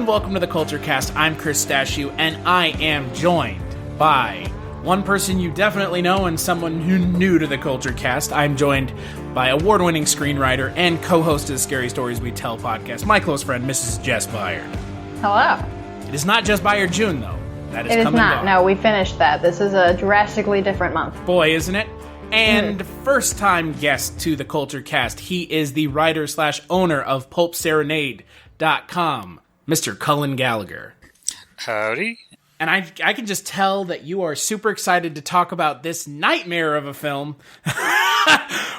and welcome to the Culture Cast. I'm Chris Stashew, and I am joined by one person you definitely know and someone who new to the Culture Cast. I'm joined by award-winning screenwriter and co-host of the Scary Stories We Tell podcast, my close friend, Mrs. Jess Byard. Hello. It is not just Byard June, though. That is It is come not. and gone. No, we finished that. This is a drastically different month. Boy, isn't it? And first-time guest to the Culture Cast, he is the writer/owner of Pulp Serenade.com, Mr. Cullen Gallagher. Howdy. And I can just tell that you are super excited to talk about this nightmare of a film.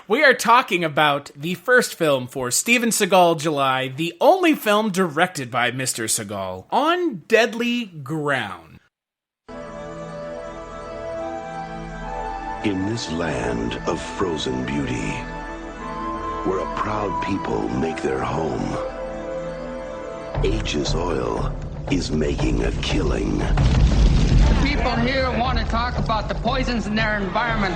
We are talking about the first film for Steven Seagal July, the only film directed by Mr. Seagal, On Deadly Ground. In this land of frozen beauty, where a proud people make their home, Aegis Oil is making a killing. The people here want to talk about the poisons in their environment.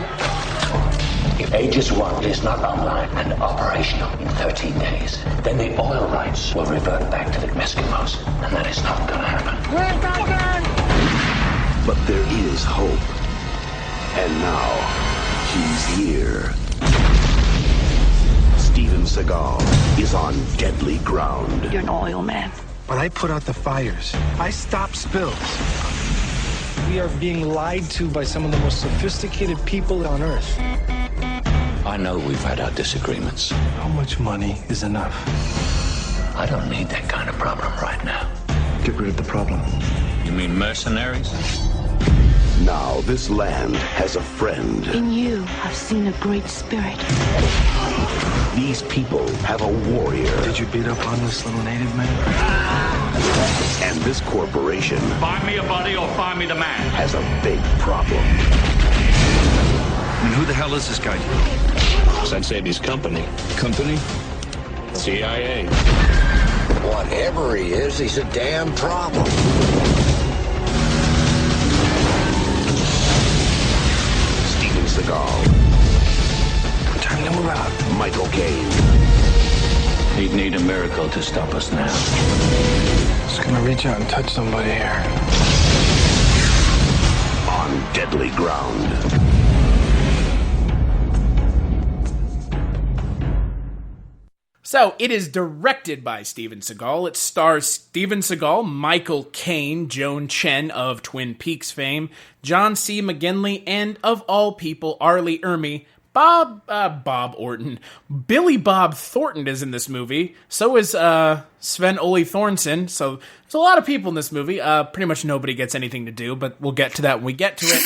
If Aegis 1 is not online and operational in 13 days, then the oil rights will revert back to the Eskimos, and that is not going to happen. But there is hope. And now, he's here. Steven Seagal is on deadly ground. You're an oil man. But I put out the fires. I stop spills. We are being lied to by some of the most sophisticated people on Earth. I know we've had our disagreements. How much money is enough? I don't need that kind of problem right now. Get rid of the problem. You mean mercenaries? Now this land has a friend. In you, I've seen a great spirit. These people have a warrior. Did you beat up on this little native man? And this corporation Find me a body or find me the man. has a big problem. And who the hell is this guy? Sensei's company. Company? CIA. Whatever he is, he's a damn problem. Steven Seagal, Time to move out. Michael Caine, He'd need a miracle to stop us now. Just gonna reach out and touch somebody here. on deadly ground. So, it is directed by Steven Seagal. It stars Steven Seagal, Michael Caine, Joan Chen of Twin Peaks fame, John C. McGinley, and of all people, Arlie Ermey. Bob Orton. Billy Bob Thornton is in this movie. So is Sven Ole Thornson. So there's a lot of people in this movie. Pretty much nobody gets anything to do, but we'll get to that when we get to it.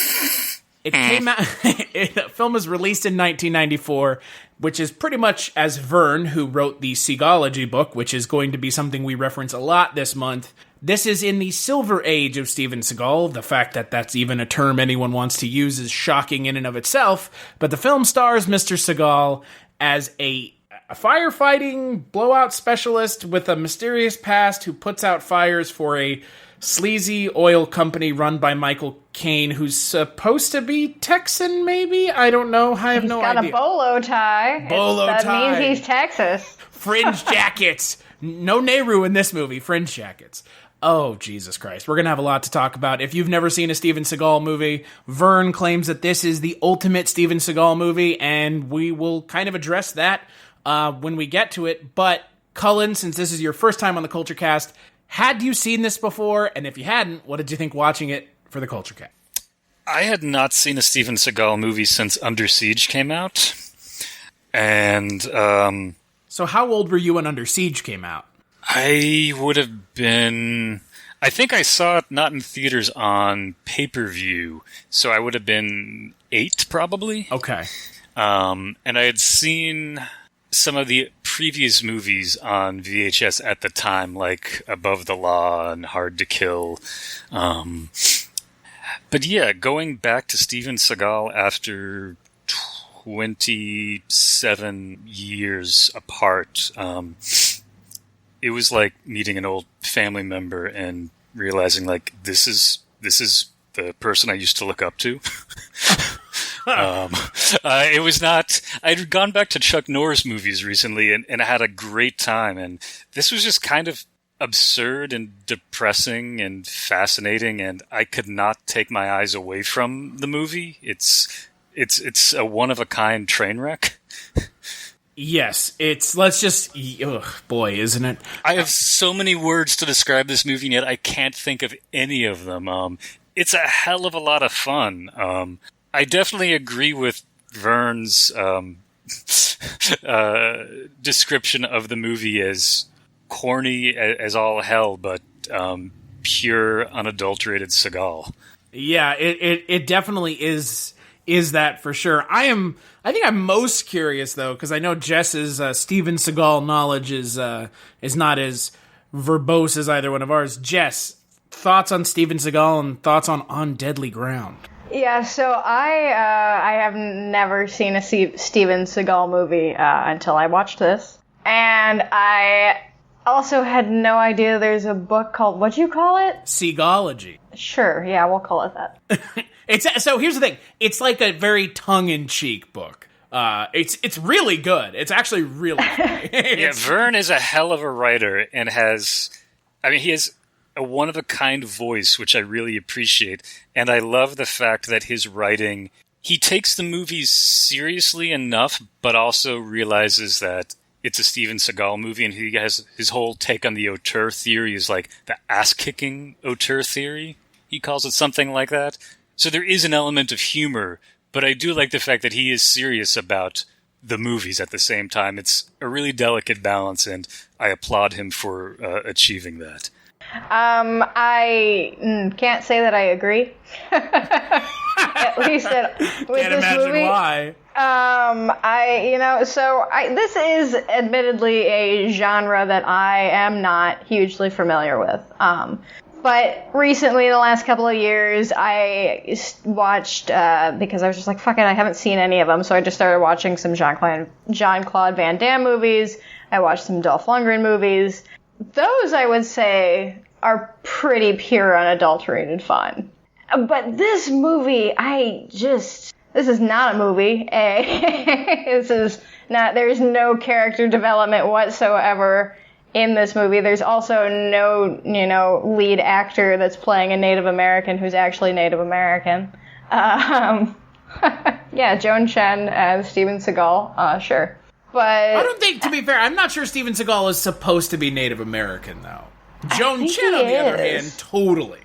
It came out. The film was released in 1994, which is pretty much as Verne, who wrote the Seagology book, which is going to be something we reference a lot this month. This is in the silver age of Steven Seagal. The fact that that's even a term anyone wants to use is shocking in and of itself. But the film stars Mr. Seagal as a firefighting blowout specialist with a mysterious past who puts out fires for a sleazy oil company run by Michael Caine, who's supposed to be Texan, maybe? I don't know. I have no idea. He's got a bolo tie. That means he's Texas. Fringe jackets. No Nehru in this movie. Fringe jackets. Oh, Jesus Christ. We're going to have a lot to talk about. If you've never seen a Steven Seagal movie, Verne claims that this is the ultimate Steven Seagal movie, and we will kind of address that when we get to it. But, Cullen, since this is your first time on the Culture Cast, had you seen this before? And if you hadn't, what did you think watching it for the Culture Cast? I had not seen a Steven Seagal movie since Under Siege came out. And, So how old were you when Under Siege came out? I would have been... I think I saw it not in theaters, on pay-per-view. So I would have been 8, probably. Okay. And I had seen some of the previous movies on VHS at the time, like Above the Law and Hard to Kill. But yeah, going back to Steven Seagal after 27 years apart, it was like meeting an old family member and realizing, like, this is the person I used to look up to. It was not... I'd gone back to Chuck Norris movies recently and I had a great time. And this was just kind of absurd and depressing and fascinating, and I could not take my eyes away from the movie. It's a one-of-a-kind train wreck. Yes, boy, isn't it? I have so many words to describe this movie, and yet I can't think of any of them. It's a hell of a lot of fun. I definitely agree with Vern's description of the movie as corny as all hell, but pure, unadulterated Seagal. Yeah, it definitely is that for sure. I think I'm most curious though, because I know Jess's Steven Seagal knowledge is not as verbose as either one of ours. Jess, thoughts on Steven Seagal and thoughts on Deadly Ground? Yeah, so I have never seen a Steven Seagal movie until I watched this, and I also had no idea there's a book called, what'd you call it? Seagology. Sure, yeah, we'll call it that. So here's the thing. It's like a very tongue-in-cheek book. It's really good. It's actually really funny. Yeah, Vern is a hell of a writer and he has a one-of-a-kind voice, which I really appreciate. And I love the fact that his writing, he takes the movies seriously enough, but also realizes that it's a Steven Seagal movie, and he has his whole take on the auteur theory is like the ass-kicking auteur theory. He calls it something like that. So there is an element of humor, but I do like the fact that he is serious about the movies at the same time. It's a really delicate balance, and I applaud him for achieving that. I can't say that I agree. At least with can't this imagine movie. Why. This is admittedly a genre that I am not hugely familiar with. But recently, in the last couple of years, I watched, because I was just like, fuck it, I haven't seen any of them, so I just started watching some Jean-Claude Van Damme movies. I watched some Dolph Lundgren movies. Those, I would say, are pretty pure, unadulterated fun. But this movie, this is not a movie. There's no character development whatsoever in this movie. There's also no, lead actor that's playing a Native American who's actually Native American. Yeah, Joan Chen as Steven Seagal, sure. But I don't think, to be fair, I'm not sure Steven Seagal is supposed to be Native American, though. Joan Chen, on the other hand, totally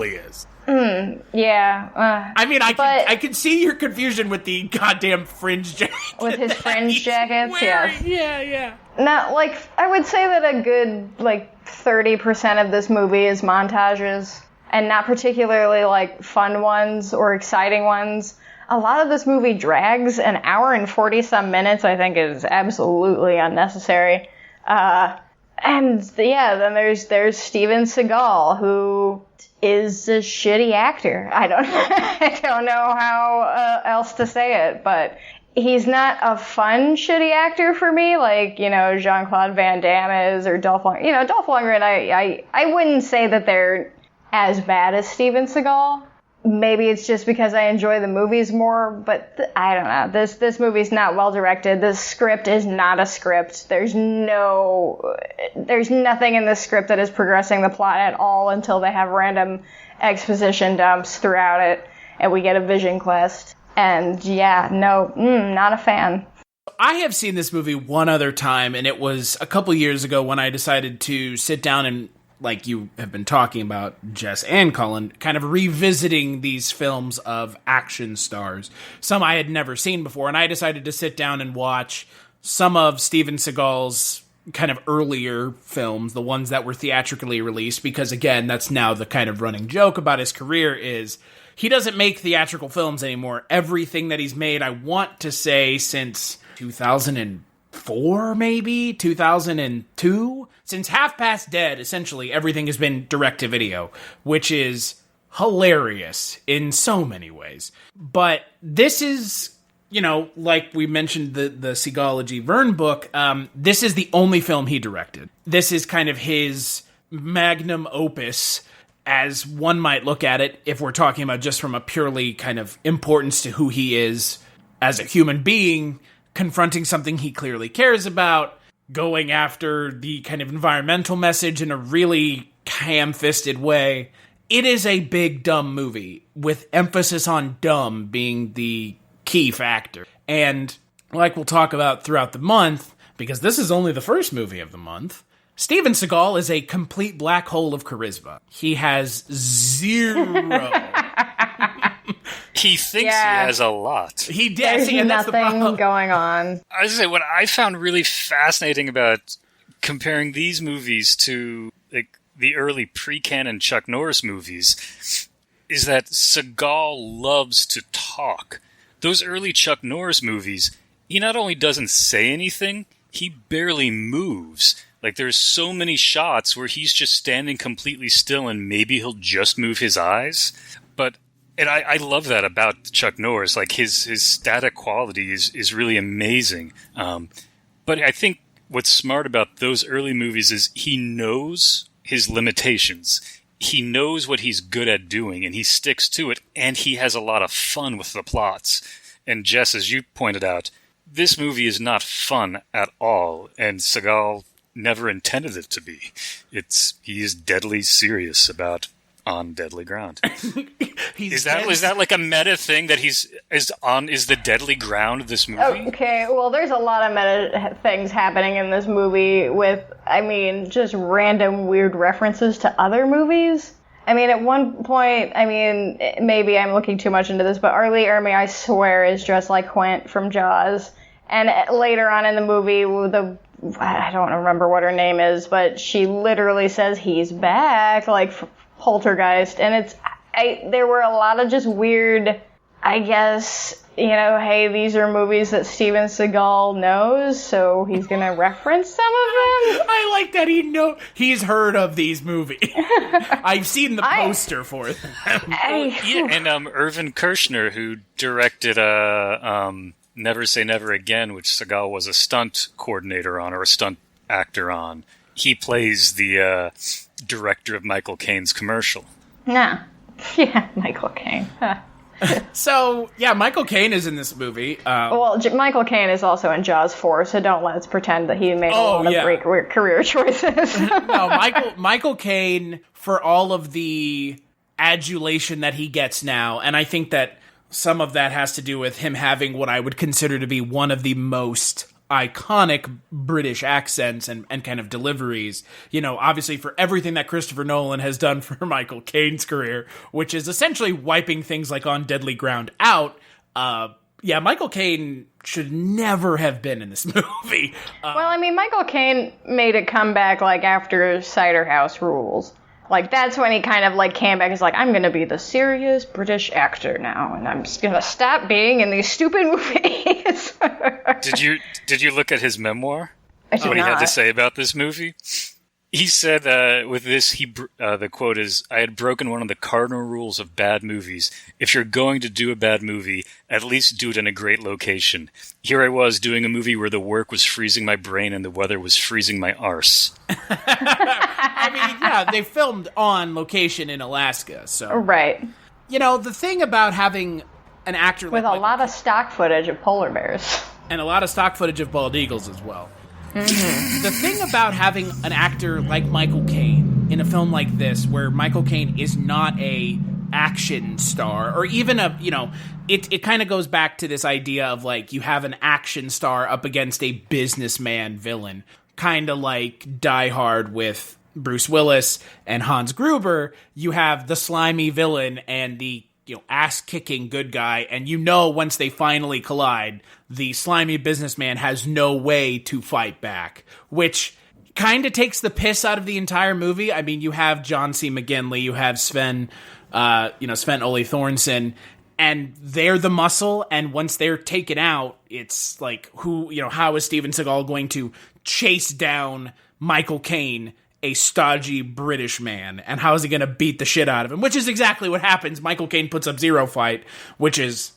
is. Yeah. I can see your confusion with the goddamn fringe jacket. With his fringe jackets, yes. Yeah. Now, I would say that a good, 30% of this movie is montages, and not particularly, fun ones or exciting ones. A lot of this movie drags. An hour and 40-some minutes, I think, is absolutely unnecessary. Then there's Steven Seagal, who is a shitty actor. I don't know how else to say it, but he's not a fun shitty actor for me, Jean-Claude Van Damme is, or Dolph Lundgren. Dolph Lundgren, I wouldn't say that they're as bad as Steven Seagal. Maybe it's just because I enjoy the movies more, but I don't know. This movie's not well directed. This script is not a script. There's nothing in this script that is progressing the plot at all until they have random exposition dumps throughout it, and we get a vision quest. And not a fan. I have seen this movie one other time, and it was a couple years ago when I decided to sit down and, like you have been talking about, Jess and Cullen, kind of revisiting these films of action stars. Some I had never seen before, and I decided to sit down and watch some of Steven Seagal's kind of earlier films, the ones that were theatrically released, because, again, that's now the kind of running joke about his career is he doesn't make theatrical films anymore. Everything that he's made, I want to say, since 2004, maybe? 2002? Since Half Past Dead, essentially, everything has been direct-to-video, which is hilarious in so many ways. But this is, like we mentioned the Seagology Vern book, this is the only film he directed. This is kind of his magnum opus, as one might look at it, if we're talking about just from a purely kind of importance to who he is as a human being, confronting something he clearly cares about. going after the kind of environmental message in a really ham-fisted way. It is a big, dumb movie, with emphasis on dumb being the key factor. And like we'll talk about throughout the month, because this is only the first movie of the month, Steven Seagal is a complete black hole of charisma. He has zero. He thinks he has a lot. He does. There's And that's the nothing problem. going on. I was going to say, what I found really fascinating about comparing these movies to like the early pre-canon Chuck Norris movies is that Seagal loves to talk. Those early Chuck Norris movies, he not only doesn't say anything, he barely moves. Like, there's so many shots where he's just standing completely still and maybe he'll just move his eyes. And I love that about Chuck Norris. Like, his static quality is really amazing. But I think what's smart about those early movies is he knows his limitations. He knows what he's good at doing, and he sticks to it, and he has a lot of fun with the plots. And Jess, as you pointed out, this movie is not fun at all, and Seagal never intended it to be. He is deadly serious about On Deadly Ground. Is that like a meta thing that is the deadly ground of this movie? Okay, well, there's a lot of meta things happening in this movie with, just random weird references to other movies. At one point, maybe I'm looking too much into this, but Arlie Ermey, I swear, is dressed like Quint from Jaws. And later on in the movie, I don't remember what her name is, but she literally says he's back, like Poltergeist. And there were a lot of just weird, I guess, hey, these are movies that Steven Seagal knows, so he's going to reference some of them. I like that he's heard of these movies. I've seen the poster for them. And Irvin Kershner, who directed Never Say Never Again, which Seagal was a stunt coordinator on, or a stunt actor on, he plays the director of Michael Caine's commercial. Nah. Yeah, Michael Caine. So, yeah, Michael Caine is in this movie. Michael Caine is also in Jaws 4, so don't let's pretend that he made a lot of great career choices. No, Michael Caine, for all of the adulation that he gets now, and I think that some of that has to do with him having what I would consider to be one of the most iconic British accents and kind of deliveries, obviously for everything that Christopher Nolan has done for Michael Caine's career, which is essentially wiping things like On Deadly Ground out. Michael Caine should never have been in this movie. Michael Caine made a comeback after Cider House Rules. That's when he kind of came back. He's like, I'm going to be the serious British actor now, and I'm just going to stop being in these stupid movies. Did you look at his memoir? I did what not. He had to say about this movie? He said with this, the quote is, "I had broken one of the cardinal rules of bad movies. If you're going to do a bad movie, at least do it in a great location. Here I was doing a movie where the work was freezing my brain and the weather was freezing my arse." They filmed on location in Alaska, so... Right. The thing about having an actor with a lot of stock footage of polar bears. And a lot of stock footage of bald eagles as well. Mm-hmm. The thing about having an actor like Michael Caine in a film like this, where Michael Caine is not a action star, or even it kind of goes back to this idea of you have an action star up against a businessman villain, kind of like Die Hard with Bruce Willis and Hans Gruber. You have the slimy villain and the ass-kicking good guy, and once they finally collide, the slimy businessman has no way to fight back, which kind of takes the piss out of the entire movie. You have John C. McGinley, you have Sven Ole Thornson, and they're the muscle, and once they're taken out, it's how is Steven Seagal going to chase down Michael Caine, a stodgy British man, and how is he going to beat the shit out of him? Which is exactly what happens. Michael Caine puts up zero fight, which is,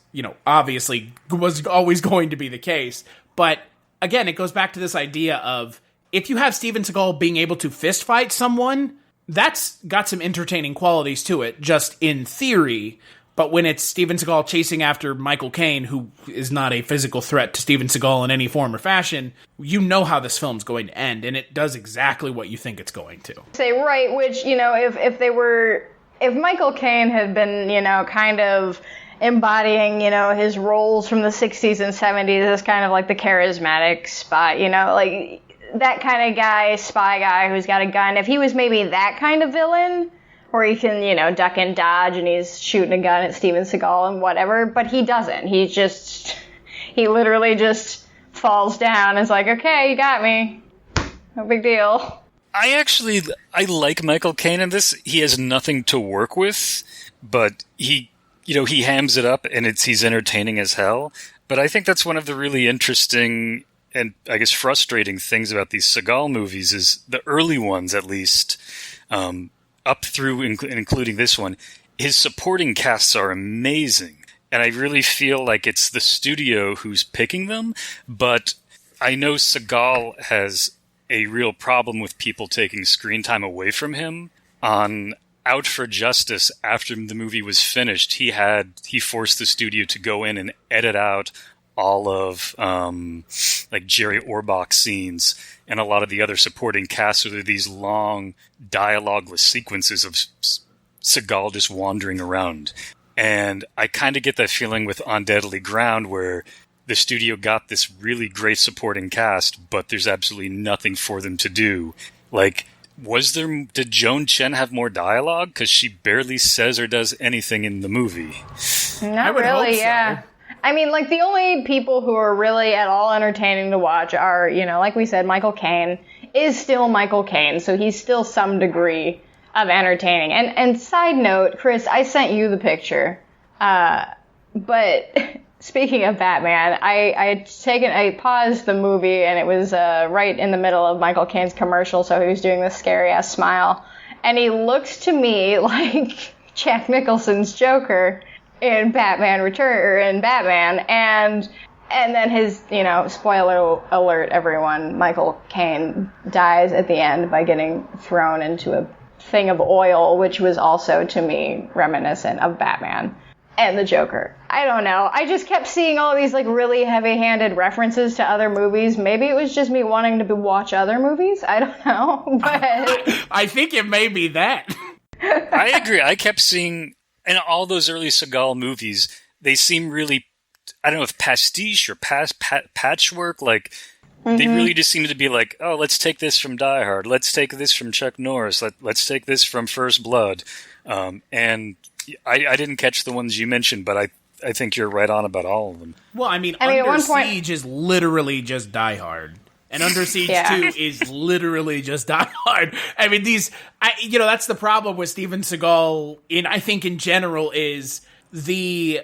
obviously was always going to be the case. But again, it goes back to this idea of, if you have Steven Seagal being able to fist fight someone, that's got some entertaining qualities to it, just in theory. But when it's Steven Seagal chasing after Michael Caine, who is not a physical threat to Steven Seagal in any form or fashion, you know how this film's going to end, and it does exactly what you think it's going to. Say, right, which, if Michael Caine had been, kind of embodying, his roles from the 60s and 70s as kind of like the charismatic spy, like that kind of guy, spy guy who's got a gun, if he was maybe that kind of villain, or he can, duck and dodge and he's shooting a gun at Steven Seagal and whatever, but he doesn't. He literally just falls down and is like, okay, you got me. No big deal. I like Michael Caine in this. He has nothing to work with, but he hams it up and he's entertaining as hell. But I think that's one of the really interesting and I guess frustrating things about these Seagal movies is the early ones, at least, up through including this one, his supporting casts are amazing. And I really feel like it's the studio who's picking them. But I know Seagal has a real problem with people taking screen time away from him. On Out for Justice, after the movie was finished, he forced the studio to go in and edit out all of like Jerry Orbach scenes and a lot of the other supporting casts. So there are these long dialogueless sequences of Seagal just wandering around. And I kind of get that feeling with On Deadly Ground, where the studio got this really great supporting cast, but there's absolutely nothing for them to do. Like, did Joan Chen have more dialogue? Because she barely says or does anything in the movie. Not really, yeah. I mean, like, the only people who are really at all entertaining to watch are, like we said, Michael Caine is still Michael Caine, so he's still some degree of entertaining. And side note, Chris, I sent you the picture. But speaking of Batman, I paused the movie, and it was right in the middle of Michael Caine's commercial, so he was doing this scary-ass smile. And he looks to me like Jack Nicholson's Joker in Batman and then his, spoiler alert, everyone, Michael Caine dies at the end by getting thrown into a thing of oil, which was also, to me, reminiscent of Batman and the Joker. I don't know. I just kept seeing all these, like, really heavy-handed references to other movies. Maybe it was just me wanting to watch other movies. I don't know, but... I think it may be that. I agree. I kept seeing... In all those early Seagal movies, they seem really, I don't know if pastiche or patchwork, like, they really just seem to be like, oh, let's take this from Die Hard, let's take this from Chuck Norris, let's take this from First Blood. And I didn't catch the ones you mentioned, but I think you're right on about all of them. Well, I mean Under Siege is literally just Die Hard. And Under Siege 2 is literally just Die Hard. I mean, that's the problem with Steven Seagal I think in general is the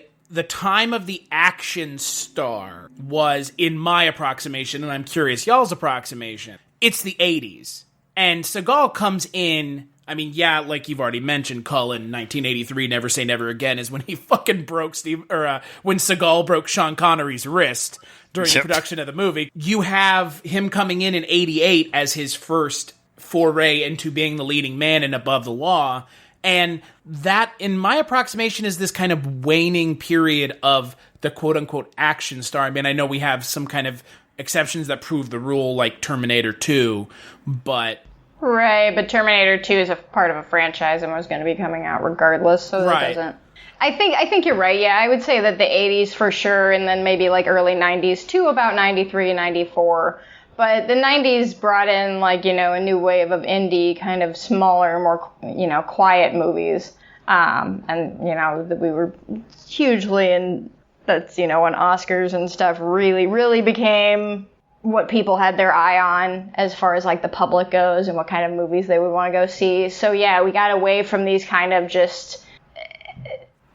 time of the action star was, in my approximation, and I'm curious y'all's approximation, it's the 80s. And Seagal comes in, I mean, yeah, like you've already mentioned, Cullen, 1983, Never Say Never Again, is when he fucking broke when Seagal broke Sean Connery's wrist during the production of the movie. You have him coming in 88 as his first foray into being the leading man and above the law. And that, in my approximation, is this kind of waning period of the quote-unquote action star. I mean, I know we have some kind of exceptions that prove the rule, like Terminator 2, but... Right, but Terminator 2 is a part of a franchise and was going to be coming out regardless, so that doesn't... I think you're right, yeah. I would say that the 80s for sure, and then maybe like early 90s to about 93, 94. But the 90s brought in, like, a new wave of indie, kind of smaller, more, quiet movies. And, we were hugely in... That's, when Oscars and stuff really, really became what people had their eye on as far as, like, the public goes and what kind of movies they would want to go see. So, yeah, we got away from these kind of just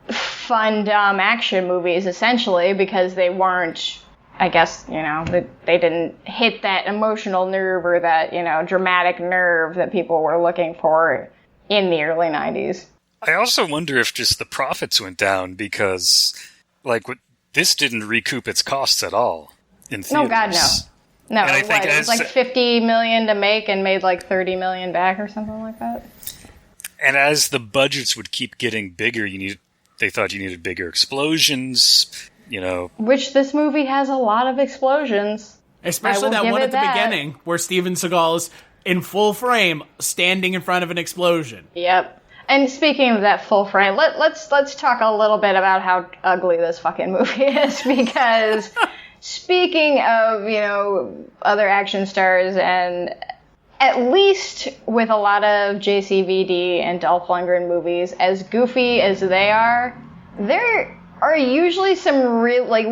fun, dumb action movies, essentially, because they weren't, I guess, they didn't hit that emotional nerve or that, dramatic nerve that people were looking for in the early 90s. I also wonder if just the profits went down because, like, this didn't recoup its costs at all in theaters. No, God, no. No, it was like $50 million to make and made like $30 million back or something like that. And as the budgets would keep getting bigger, you need They thought you needed bigger explosions, you know. Which this movie has a lot of explosions. Especially that one at the beginning where Steven Seagal is in full frame standing in front of an explosion. Yep. And speaking of that full frame, let's talk a little bit about how ugly this fucking movie is, because speaking of, you know, other action stars, and at least with a lot of JCVD and Dolph Lundgren movies, as goofy as they are, there are usually some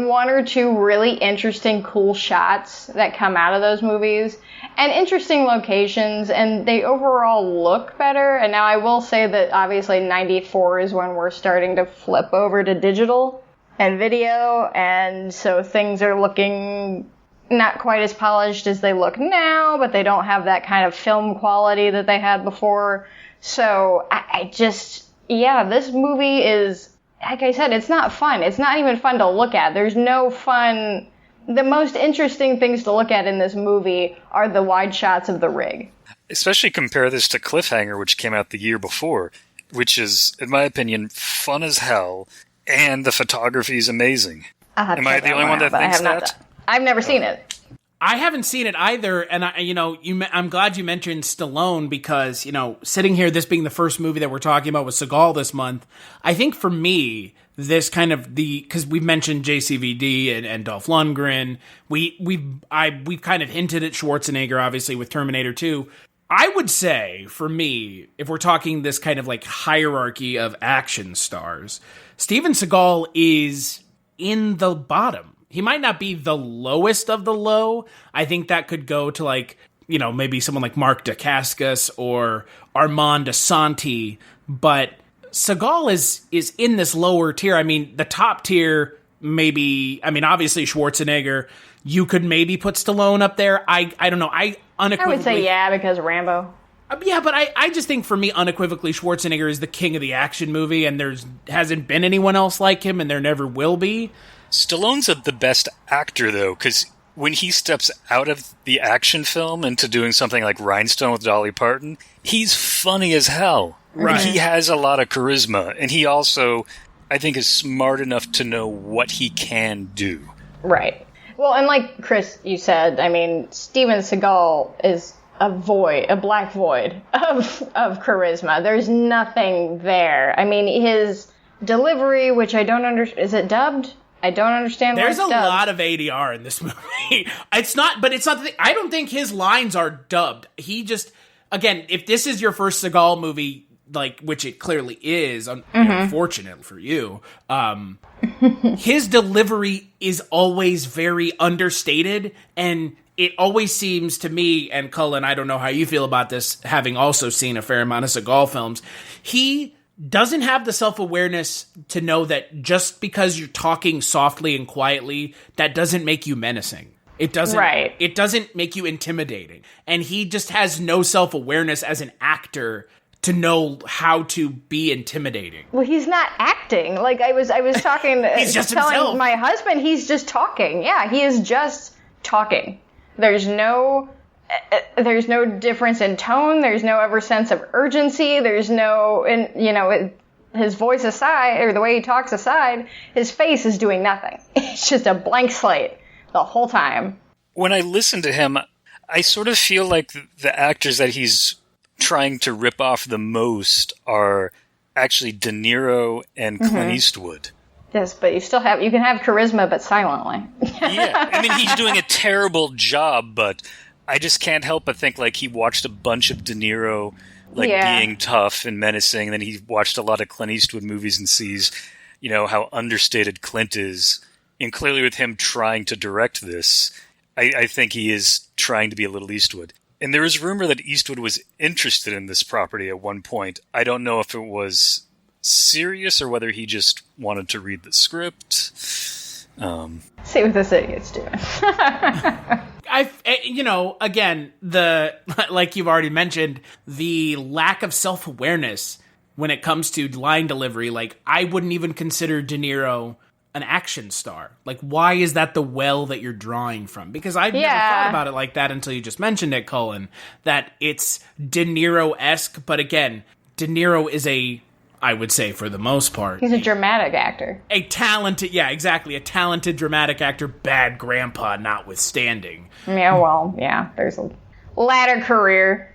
one or two really interesting, cool shots that come out of those movies, and interesting locations, and they overall look better. And now I will say that obviously 94 is when we're starting to flip over to digital and video, and so things are looking not quite as polished as they look now, but they don't have that kind of film quality that they had before. So this movie is, like I said, it's not fun. It's not even fun to look at. There's no fun. The most interesting things to look at in this movie are the wide shots of the rig. Especially compare this to Cliffhanger, which came out the year before, which is, in my opinion, fun as hell, and the photography is amazing. Am I the only one that thinks that? I've never seen it. I haven't seen it either, and I'm glad you mentioned Stallone, because, you know, sitting here, this being the first movie that we're talking about with Seagal this month, I think for me, this kind of because we've mentioned JCVD and Dolph Lundgren, we've kind of hinted at Schwarzenegger, obviously, with Terminator 2. I would say, for me, if we're talking this kind of like hierarchy of action stars, Steven Seagal is in the bottom. He might not be the lowest of the low. I think that could go to, like, you know, maybe someone like Mark Dacascos or Armand Asante, but Seagal is in this lower tier. I mean, the top tier, maybe, I mean, obviously Schwarzenegger. You could maybe put Stallone up there. I don't know. I unequivocally... would say yeah, because Rambo. Yeah, but I just think for me, unequivocally, Schwarzenegger is the king of the action movie, and hasn't been anyone else like him, and there never will be. Stallone's the best actor, though, because when he steps out of the action film into doing something like Rhinestone with Dolly Parton, he's funny as hell. Right. He has a lot of charisma, and he also, I think, is smart enough to know what he can do. Right. Well, and like Chris, you said, I mean, Steven Seagal is a black void of charisma. There's nothing there. I mean, his delivery, which I don't understand, is it dubbed? I don't understand. There's a lot of ADR in this movie. It's not the thing. I don't think his lines are dubbed. He just, again, if this is your first Seagal movie, like, which it clearly is, unfortunate for you, his delivery is always very understated, and it always seems to me, and Cullen, I don't know how you feel about this, having also seen a fair amount of Seagal films, he doesn't have the self-awareness to know that just because you're talking softly and quietly, that doesn't make you menacing. It doesn't. Right. It doesn't make you intimidating. And he just has no self-awareness as an actor to know how to be intimidating. Well, he's not acting. Like I was talking, he's just telling himself. My husband, he's just talking. Yeah, he is just talking. There's no difference in tone. There's no ever sense of urgency. There's no, his voice aside, or the way he talks aside, his face is doing nothing. It's just a blank slate the whole time. When I listen to him, I sort of feel like the actors that he's trying to rip off the most are actually De Niro and Clint Eastwood. Yes, but you can have charisma, but silently. Yeah, I mean, he's doing a terrible job, but I just can't help but think, like, he watched a bunch of De Niro, being tough and menacing, and then he watched a lot of Clint Eastwood movies and sees, how understated Clint is. And clearly with him trying to direct this, I think he is trying to be a little Eastwood. And there is rumor that Eastwood was interested in this property at one point. I don't know if it was serious or whether he just wanted to read the script. See what this idiot's doing. Again, like you've already mentioned, the lack of self-awareness when it comes to line delivery, like, I wouldn't even consider De Niro an action star. Like, why is that the well that you're drawing from? Because I've never thought about it like that until you just mentioned it, Cullen, that it's De Niro-esque, but again, De Niro is a I would say, for the most part. He's a dramatic actor. A talented dramatic actor, bad grandpa notwithstanding. Yeah, well, yeah, there's a latter career.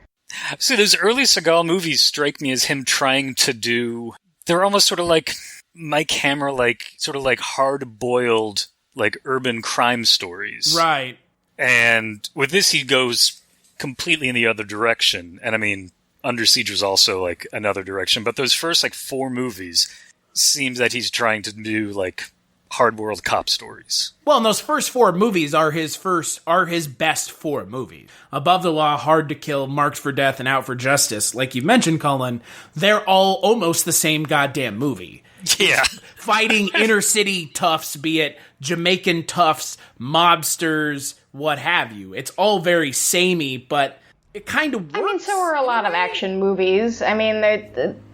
So those early Seagal movies strike me as him trying to do... They're almost sort of like Mike Hammer, like sort of like hard-boiled, like urban crime stories. Right. And with this, he goes completely in the other direction. And I mean, Under Siege was also like another direction. But those first like 4 movies seems that he's trying to do like hard-boiled cop stories. Well, and those first 4 movies are his best 4 movies. Above the Law, Hard to Kill, Marked for Death, and Out for Justice. Like you mentioned, Cullen, they're all almost the same goddamn movie. Yeah. Fighting inner city toughs, be it Jamaican toughs, mobsters, what have you. It's all very samey, but it kind of works. I mean, so are a lot of action movies. I mean,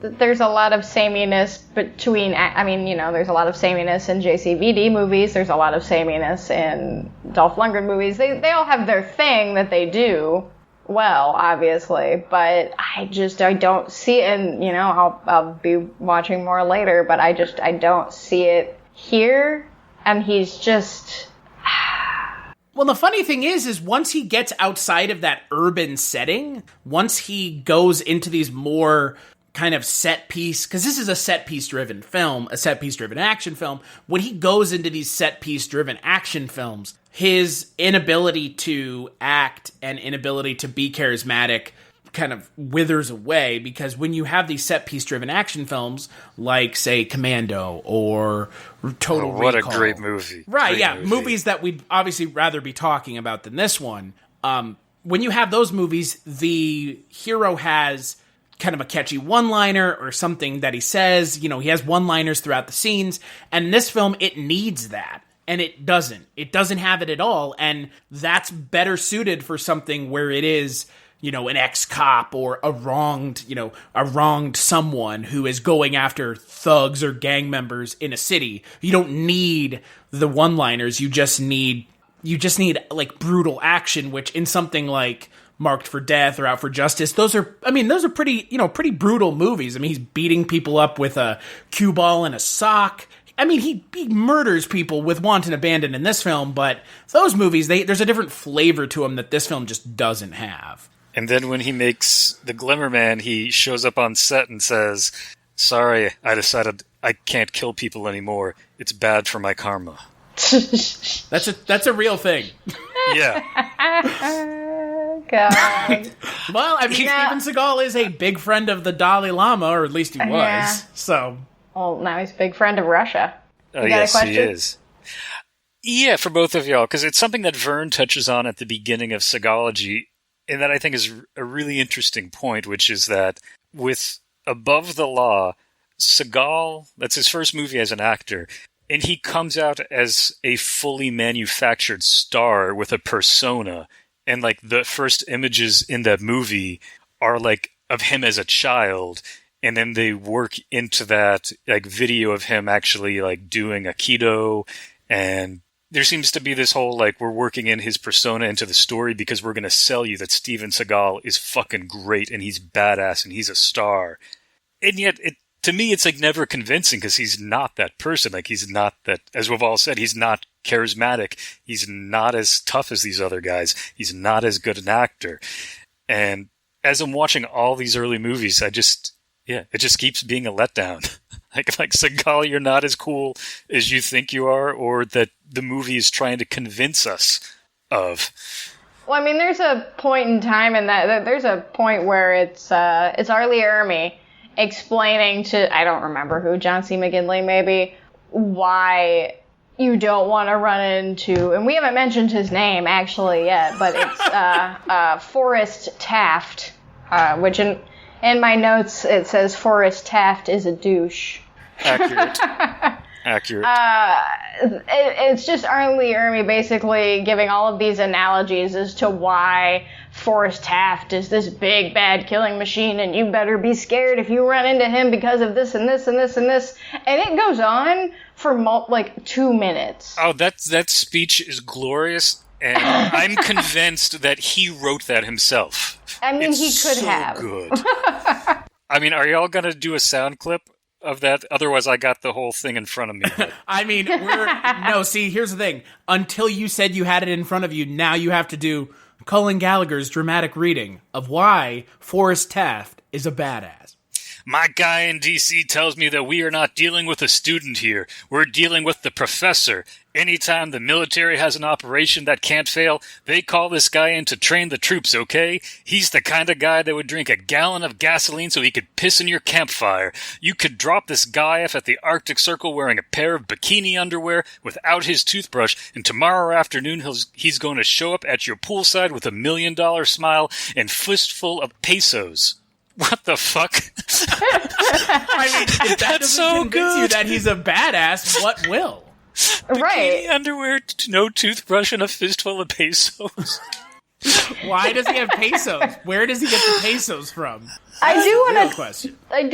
there's a lot of sameness between... I mean, you know, there's a lot of sameness in JCVD movies. There's a lot of sameness in Dolph Lundgren movies. They all have their thing that they do well, obviously, but I don't see it, and, you know, I'll be watching more later, but I don't see it here, and he's just... Well, the funny thing is once he gets outside of that urban setting, once he goes into these more kind of set piece, because this is a set piece driven film, a set piece driven action film, when he goes into these set piece driven action films, his inability to act and inability to be charismatic kind of withers away, because when you have these set piece driven action films like, say, Commando or Total Recall. What a great movie. Right, great yeah. movie. Movies that we'd obviously rather be talking about than this one. When you have those movies, the hero has kind of a catchy one-liner or something that he says. You know, he has one-liners throughout the scenes. And in this film, it needs that. And it doesn't. It doesn't have it at all. And that's better suited for something where it is, you know, an ex-cop or a wronged someone who is going after thugs or gang members in a city. You don't need the one-liners. You just need like brutal action, which in something like Marked for Death or Out for Justice, those are pretty brutal movies. I mean, he's beating people up with a cue ball and a sock. I mean, he murders people with wanton abandon in this film, but those movies, there's a different flavor to them that this film just doesn't have. And then when he makes the Glimmer Man, he shows up on set and says, "Sorry, I decided I can't kill people anymore. It's bad for my karma." That's a real thing. Yeah. God. Well, I mean, Steven Seagal is a big friend of the Dalai Lama, or at least he was. Yeah. So. Well, now he's a big friend of Russia. Oh, yes, he is. Yeah, for both of y'all, because it's something that Vern touches on at the beginning of Seagology, and that I think is a really interesting point, which is that with Above the Law, Seagal, that's his first movie as an actor, and he comes out as a fully manufactured star with a persona, and like the first images in that movie are like of him as a child, and then they work into that like video of him actually like doing Aikido, and there seems to be this whole like we're working in his persona into the story because we're going to sell you that Steven Seagal is fucking great and he's badass and he's a star. And yet to me it's like never convincing because he's not that person. Like he's not that, as we've all said, he's not charismatic. He's not as tough as these other guys. He's not as good an actor. And as I'm watching all these early movies, it just keeps being a letdown. like Seagal, you're not as cool as you think you are, or that the movie is trying to convince us of. Well, I mean, there's a point in time in that there's a point where it's R. Lee Ermey explaining to, I don't remember who, John C. McGinley maybe, why you don't want to run into, and we haven't mentioned his name actually yet, but it's Forrest Taft, which in my notes it says Forrest Taft is a douche. Accurate. Accurate. It's just R. Lee Ermey basically giving all of these analogies as to why Forrest Taft is this big bad killing machine, and you better be scared if you run into him because of this and this and this and this, and it goes on for like 2 minutes. Oh, that speech is glorious, and I'm convinced that he wrote that himself. I mean, it's he could so have. Good. I mean, are y'all gonna do a sound clip of that? Otherwise, I got the whole thing in front of me. I mean, here's the thing. Until you said you had it in front of you, now you have to do Cullen Gallagher's dramatic reading of why Forrest Taft is a badass. My guy in D.C. tells me that we are not dealing with a student here. We're dealing with the professor. Anytime the military has an operation that can't fail, they call this guy in to train the troops, okay? He's the kind of guy that would drink a gallon of gasoline so he could piss in your campfire. You could drop this guy off at the Arctic Circle wearing a pair of bikini underwear without his toothbrush, and tomorrow afternoon he's going to show up at your poolside with $1 million smile and fistful of pesos. What the fuck? I mean, if that doesn't convince you that he's a badass, what will? Right. Bikini underwear, no toothbrush, and a fistful of pesos. Why does he have pesos? Where does he get the pesos from? I do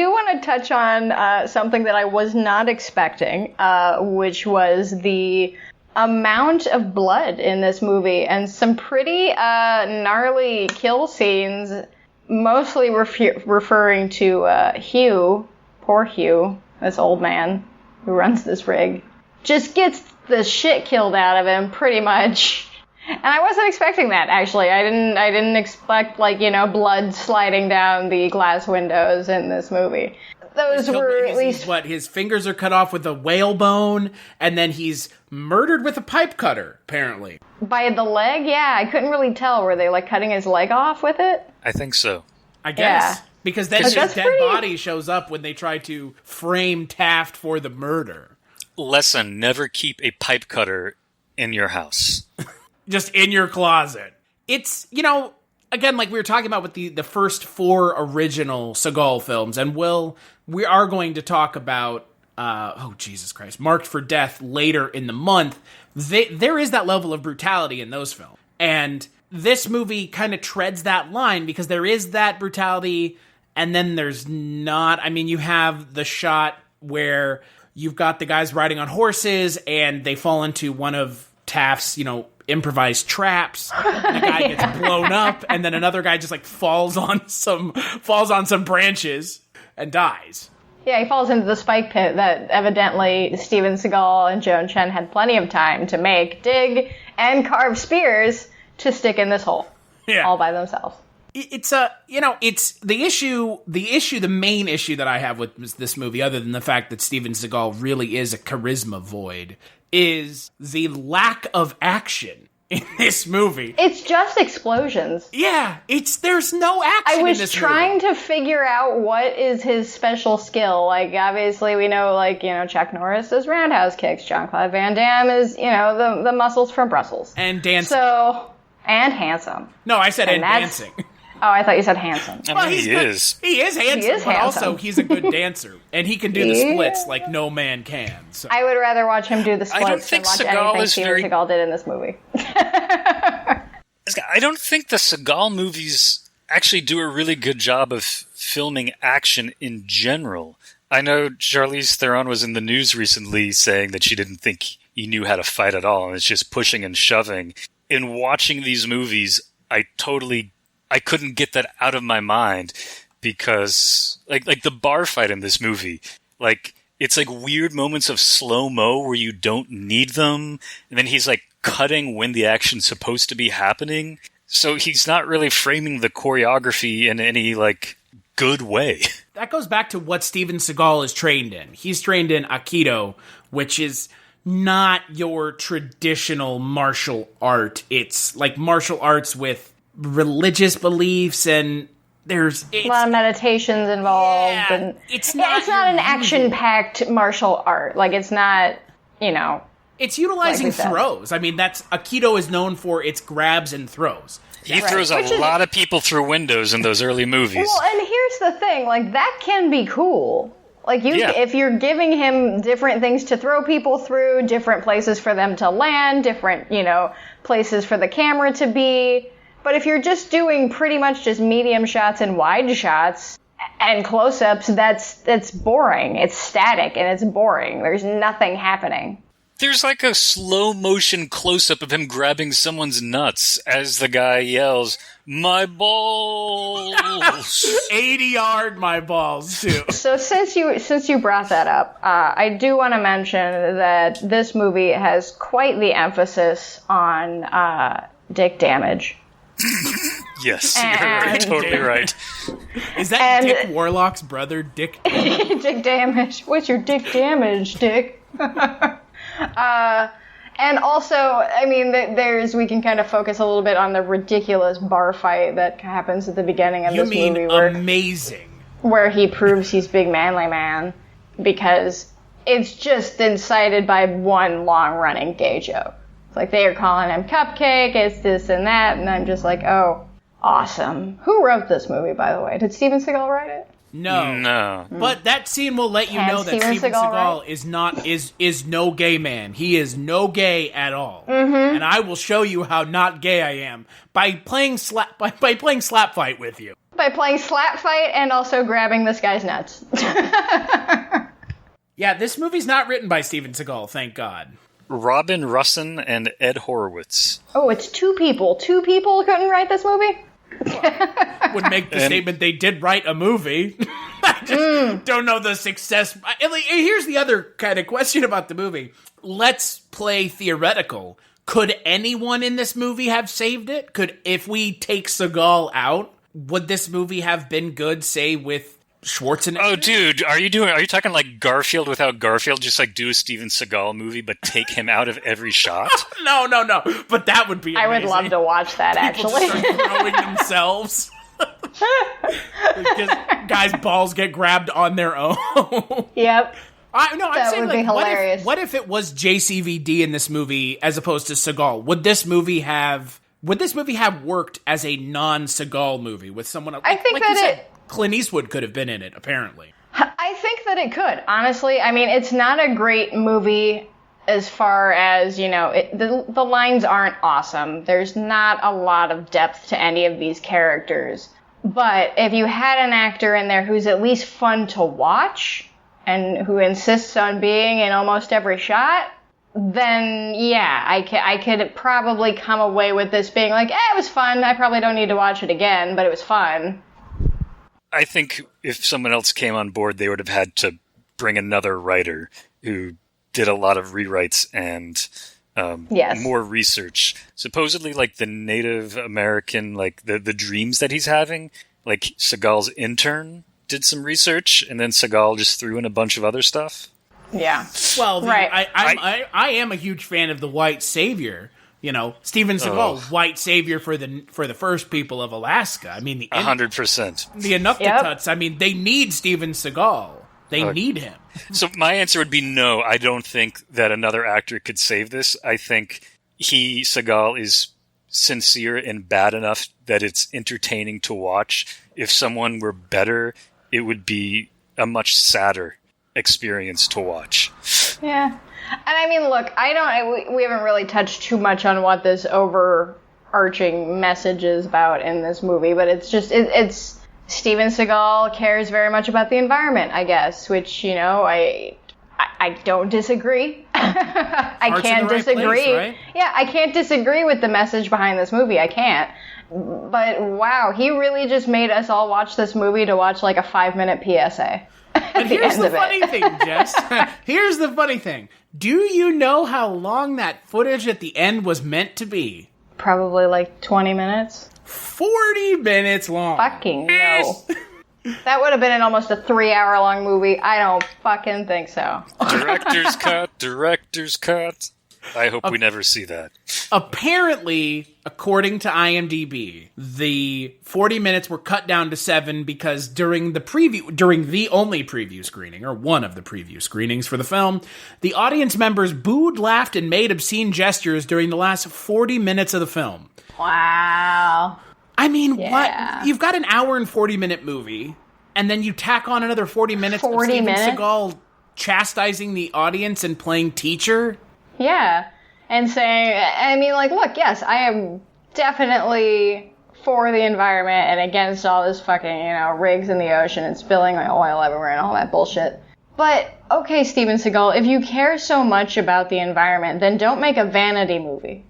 want to touch on something that I was not expecting, which was the amount of blood in this movie and some pretty gnarly kill scenes. Mostly referring to Hugh, poor Hugh, this old man who runs this rig, just gets the shit killed out of him pretty much. And I wasn't expecting that, actually. I didn't expect, blood sliding down the glass windows in this movie. Those were at least... his fingers are cut off with a whalebone, and then he's murdered with a pipe cutter, apparently. By the leg? Yeah, I couldn't really tell. Were they, cutting his leg off with it? I think so. I guess. Yeah. Because then his dead body shows up when they try to frame Taft for the murder. Lesson, never keep a pipe cutter in your house. Just in your closet. It's, again, like we were talking about with the first 4 original Seagal films, and we are going to talk about, Jesus Christ, Marked for Death later in the month. There is that level of brutality in those films. And this movie kind of treads that line because there is that brutality, and then there's not. I mean, you have the shot where you've got the guys riding on horses, and they fall into one of Taft's, improvised traps. And the guy gets blown up, and then another guy just falls on some branches and dies. Yeah, he falls into the spike pit that evidently Steven Seagal and Joan Chen had plenty of time to dig, and carve spears to stick in this hole. Yeah. All by themselves. It's the main issue that I have with this movie, other than the fact that Steven Seagal really is a charisma void, is the lack of action in this movie. It's just explosions. Yeah, there's no action in this movie. I was trying to figure out what is his special skill. Obviously we know, Chuck Norris does roundhouse kicks. Jean-Claude Van Damme is, the muscles from Brussels. And dancing. And handsome. No, I said and dancing. Oh, I thought you said handsome. I mean, he is. He is handsome, but also he's a good dancer. And he can do the splits like no man can. So. I would rather watch him do the splits than watch anything Steven Seagal did in this movie. I don't think the Seagal movies actually do a really good job of filming action in general. I know Charlize Theron was in the news recently saying that she didn't think he knew how to fight at all, and it's just pushing and shoving. In watching these movies, I couldn't get that out of my mind because like the bar fight in this movie, it's weird moments of slow-mo where you don't need them, and then he's cutting when the action's supposed to be happening. So he's not really framing the choreography in any good way. That goes back to what Steven Seagal is trained in. He's trained in Aikido, which is not your traditional martial art. It's martial arts with religious beliefs, and there's a lot of meditations involved. Yeah, and it's not an action-packed martial art. It's not, It's utilizing throws. I mean, Aikido is known for its grabs and throws. He throws a lot of people through windows in those early movies. Well, and here's the thing, that can be cool. If you're giving him different things to throw people through, different places for them to land, different, places for the camera to be. But if you're just doing pretty much just medium shots and wide shots and close-ups, that's boring. It's static and it's boring. There's nothing happening. There's like a slow motion close up of him grabbing someone's nuts as the guy yells, "My balls!" 80-yard my balls too. So since you brought that up, I do want to mention that this movie has quite the emphasis on dick damage. Yes, you're totally right. Is that Dick Warlock's brother, Dick? Dick damage. What's your dick damage, Dick? And also, I mean, we can kind of focus a little bit on the ridiculous bar fight that happens at the beginning of this movie. You mean amazing. Where he proves he's big manly man, because it's just incited by one long-running gay joke. It's like they are calling him Cupcake, it's this and that, and I'm just like, oh, awesome. Who wrote this movie, by the way? Did Steven Seagal write it? No. But that scene will let you know that Steven Seagal is no gay man. He is no gay at all. Mm-hmm. And I will show you how not gay I am by playing slap fight with you. By playing slap fight and also grabbing this guy's nuts. Yeah, this movie's not written by Steven Seagal, thank God. Robin Russin and Ed Horowitz. Oh, it's two people. Two people couldn't write this movie? Would make the statement they did write a movie. I just don't know the success. Here's the other kind of question about the movie. Let's play theoretical. Could anyone in this movie have saved it? If we take Seagal out, would this movie have been good, say, with Schwarzenegger? Oh, dude, are you talking like Garfield without Garfield? Just like do a Steven Seagal movie, but take him out of every shot? No. But that would be amazing. I would love to watch that, People actually. just start throwing themselves. Because guys' balls get grabbed on their own. Yep. I'm saying, would be hilarious. What if it was JCVD in this movie as opposed to Seagal? Would this movie have worked as a non-Seagal movie with someone else? I think that Clint Eastwood could have been in it, apparently. I think that it could, honestly. I mean, it's not a great movie as far as, the lines aren't awesome. There's not a lot of depth to any of these characters. But if you had an actor in there who's at least fun to watch and who insists on being in almost every shot, then yeah, I could probably come away with this being like, it was fun. I probably don't need to watch it again, but it was fun. I think if someone else came on board, they would have had to bring another writer who did a lot of rewrites and more research. Supposedly, like the Native American, like the dreams that he's having, like Seagal's intern did some research, and then Seagal just threw in a bunch of other stuff. Yeah. Well, right. I am a huge fan of the white savior. Steven Seagal, white savior for the first people of Alaska. I mean, 100%. The Inuktituts. I mean, they need Steven Seagal. They need him. So my answer would be no. I don't think that another actor could save this. I think Seagal is sincere and bad enough that it's entertaining to watch. If someone were better, it would be a much sadder experience to watch. Yeah. And I mean, look, we haven't really touched too much on what this overarching message is about in this movie, but it's just, it's Steven Seagal cares very much about the environment, I guess, which, I don't disagree. I can't disagree. Right place, right? Yeah, I can't disagree with the message behind this movie. I can't. But wow, he really just made us all watch this movie to watch like a 5-minute PSA. But here's the funny thing, Jess. Here's the funny thing. Do you know how long that footage at the end was meant to be? Probably like 20 minutes. 40 minutes long. Fucking no. That would have been almost a 3-hour-long movie. I don't fucking think so. Director's cut. I hope we never see that. Apparently, according to IMDb, the 40 minutes were cut down to 7 because during the only preview screening, or one of the preview screenings for the film, the audience members booed, laughed, and made obscene gestures during the last 40 minutes of the film. Wow. I mean, what? You've got an hour and 40-minute movie, and then you tack on another 40 minutes of Steven Seagal chastising the audience and playing teacher? Yeah. And saying, I mean, like, look, yes, I am definitely for the environment and against all this fucking, rigs in the ocean and spilling oil everywhere and all that bullshit. But, okay, Steven Seagal, if you care so much about the environment, then don't make a vanity movie.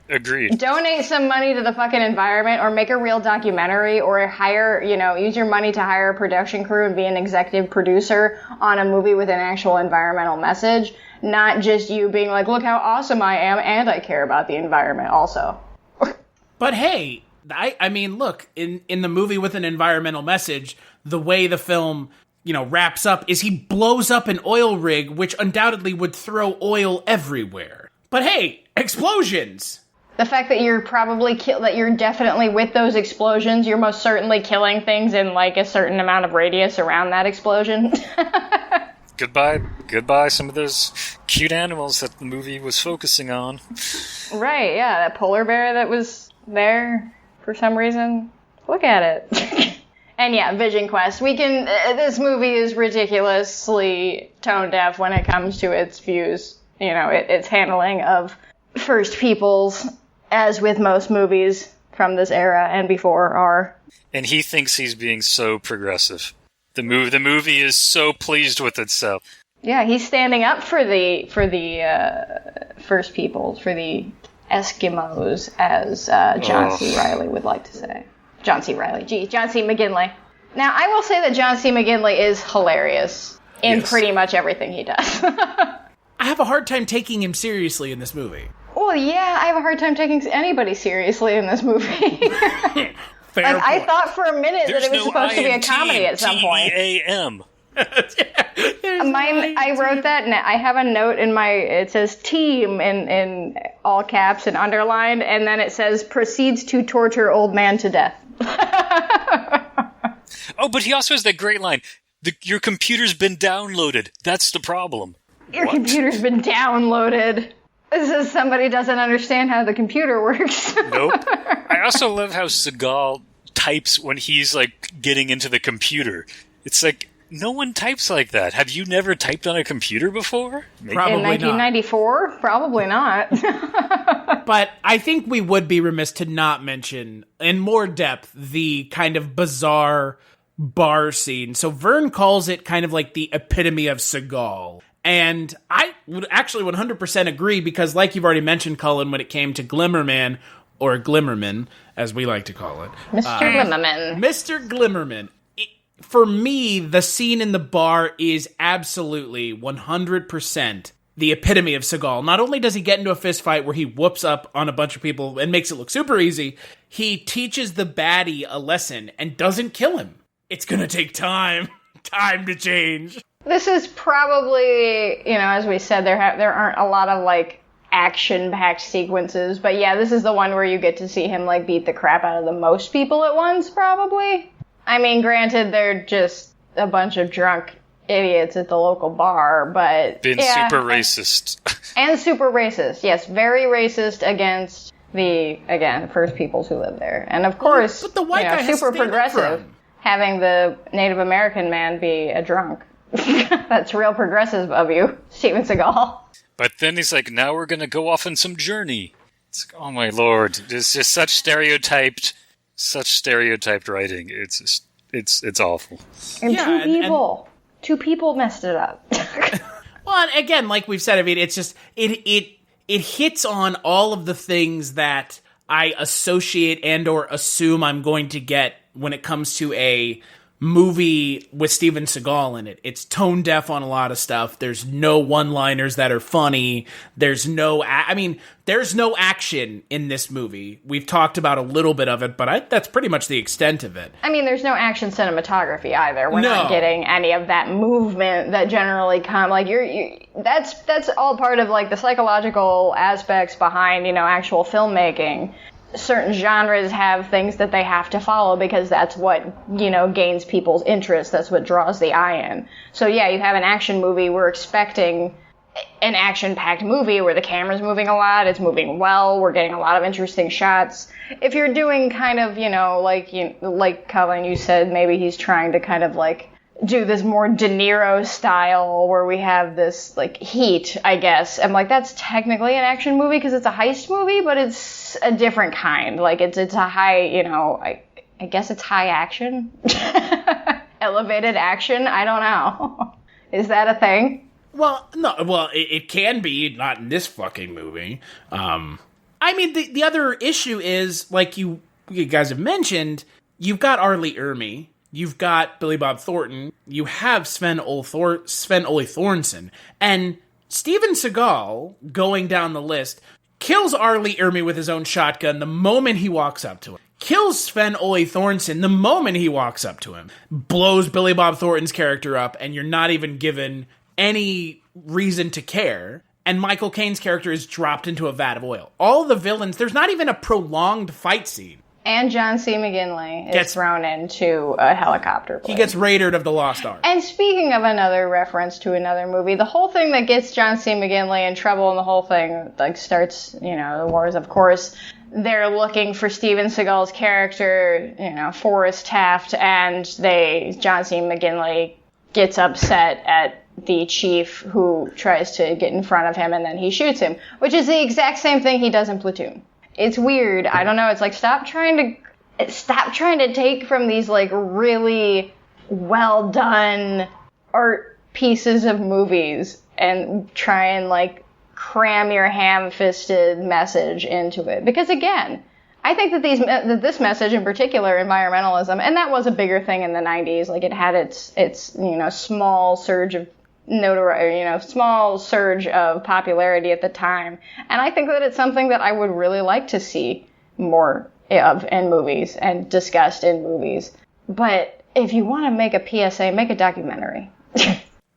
Agreed. Donate some money to the fucking environment, or make a real documentary, or hire, use your money to hire a production crew and be an executive producer on a movie with an actual environmental message. Not just you being like, look how awesome I am, and I care about the environment also. But hey, I mean, look, in the movie with an environmental message, the way the film, wraps up is he blows up an oil rig, which undoubtedly would throw oil everywhere. But hey, explosions! The fact that you're probably that you're definitely with those explosions, you're most certainly killing things in like a certain amount of radius around that explosion. Goodbye some of those cute animals that the movie was focusing on. Right, yeah, that polar bear that was there for some reason. Look at it. And yeah, Vision Quest. This movie is ridiculously tone deaf when it comes to its views. Its handling of First Peoples, as with most movies from this era and before are. And he thinks he's being so progressive. The movie is so pleased with itself. Yeah, he's standing up for the First Peoples, for the Eskimos, as John C. Reilly would like to say. John C. Reilly. John C. McGinley. Now, I will say that John C. McGinley is hilarious in pretty much everything he does. I have a hard time taking him seriously in this movie. Well, yeah, I have a hard time taking anybody seriously in this movie. I thought for a minute that it was supposed to be a comedy at some point. T-E-A-M. I wrote that, and I have a note it says team in all caps and underlined, and then it says proceeds to torture old man to death. Oh, but he also has that great line, your computer's been downloaded. That's the problem. Your computer's been downloaded. This is somebody doesn't understand how the computer works. Nope. I also love how Seagal types when he's, like, getting into the computer. It's like, no one types like that. Have you never typed on a computer before? Probably in 1994? Not. Probably not. But I think we would be remiss to not mention, in more depth, the kind of bizarre bar scene. So Vern calls it kind of like the epitome of Seagal. And I would actually 100% agree, because like you've already mentioned, Cullen, when it came to Glimmerman, or Glimmerman, as we like to call it. Mr. Glimmerman. Mr. Glimmerman. For me, the scene in the bar is absolutely 100% the epitome of Seagal. Not only does he get into a fist fight where he whoops up on a bunch of people and makes it look super easy, he teaches the baddie a lesson and doesn't kill him. It's gonna take time. Time to change. This is probably, as we said, there aren't a lot of, like, action-packed sequences, but yeah, this is the one where you get to see him, like, beat the crap out of the most people at once, probably. I mean, granted, they're just a bunch of drunk idiots at the local bar, but Been super racist. And super racist, yes, very racist against the First Peoples who live there. And of course, but the white guy has super to stand progressive, up for him. Having the Native American man be a drunk. That's real progressive of you, Steven Seagal. But then he's like, now we're going to go off on some journey. It's like, oh my lord, it's just such stereotyped writing. It's just, it's awful. And two people messed it up. Well, and again, like we've said, I mean, it's just, it hits on all of the things that I associate and or assume I'm going to get when it comes to a movie with Steven Seagal in it. It's tone deaf on a lot of stuff. There's no one-liners that are funny. There's no action in this movie. We've talked about a little bit of it, but that's pretty much the extent of it. I mean, there's no action cinematography either. We're not getting any of that movement that generally come, like, that's all part of, like, the psychological aspects behind, actual filmmaking. Certain genres have things that they have to follow because that's what, gains people's interest. That's what draws the eye in. So yeah, you have an action movie. We're expecting an action-packed movie where the camera's moving a lot. It's moving well. We're getting a lot of interesting shots. If you're doing kind of, like Cullen, you said, maybe he's trying to kind of like do this more De Niro style where we have this, like, Heat, I guess. I'm like, that's technically an action movie because it's a heist movie, but it's a different kind. Like, it's a high, I guess it's high action. elevated action? I don't know. Is that a thing? Well, no. Well, it can be, not in this fucking movie. I mean, the other issue is, like you guys have mentioned, you've got Arlie Ermy, you've got Billy Bob Thornton, you have Sven-Ole Thornson, and Steven Seagal, going down the list, kills Arlie Ermy with his own shotgun the moment he walks up to him. Kills Sven-Ole Thornton the moment he walks up to him. Blows Billy Bob Thornton's character up, and you're not even given any reason to care. And Michael Caine's character is dropped into a vat of oil. All the villains, there's not even a prolonged fight scene. And John C. McGinley is thrown into a helicopter plane. He gets raided of the Lost Ark. And speaking of another reference to another movie, the whole thing that gets John C. McGinley in trouble and the whole thing like starts, the wars, of course, they're looking for Steven Seagal's character, Forrest Taft, and John C. McGinley gets upset at the chief who tries to get in front of him and then he shoots him, which is the exact same thing he does in Platoon. It's weird. I don't know. It's like, stop trying to take from these like really well done art pieces of movies and try and like cram your ham-fisted message into it. Because again, I think that this message in particular, environmentalism, and that was a bigger thing in the 90s. Like it had its small surge of notoriety, small surge of popularity at the time. And I think that it's something that I would really like to see more of in movies and discussed in movies. But if you want to make a PSA, make a documentary.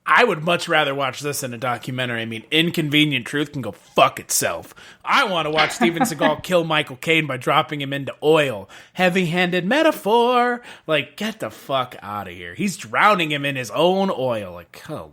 I would much rather watch this than a documentary. I mean, Inconvenient Truth can go fuck itself. I want to watch Steven Seagal kill Michael Caine by dropping him into oil. Heavy-handed metaphor. Like, get the fuck out of here. He's drowning him in his own oil. Like, oh,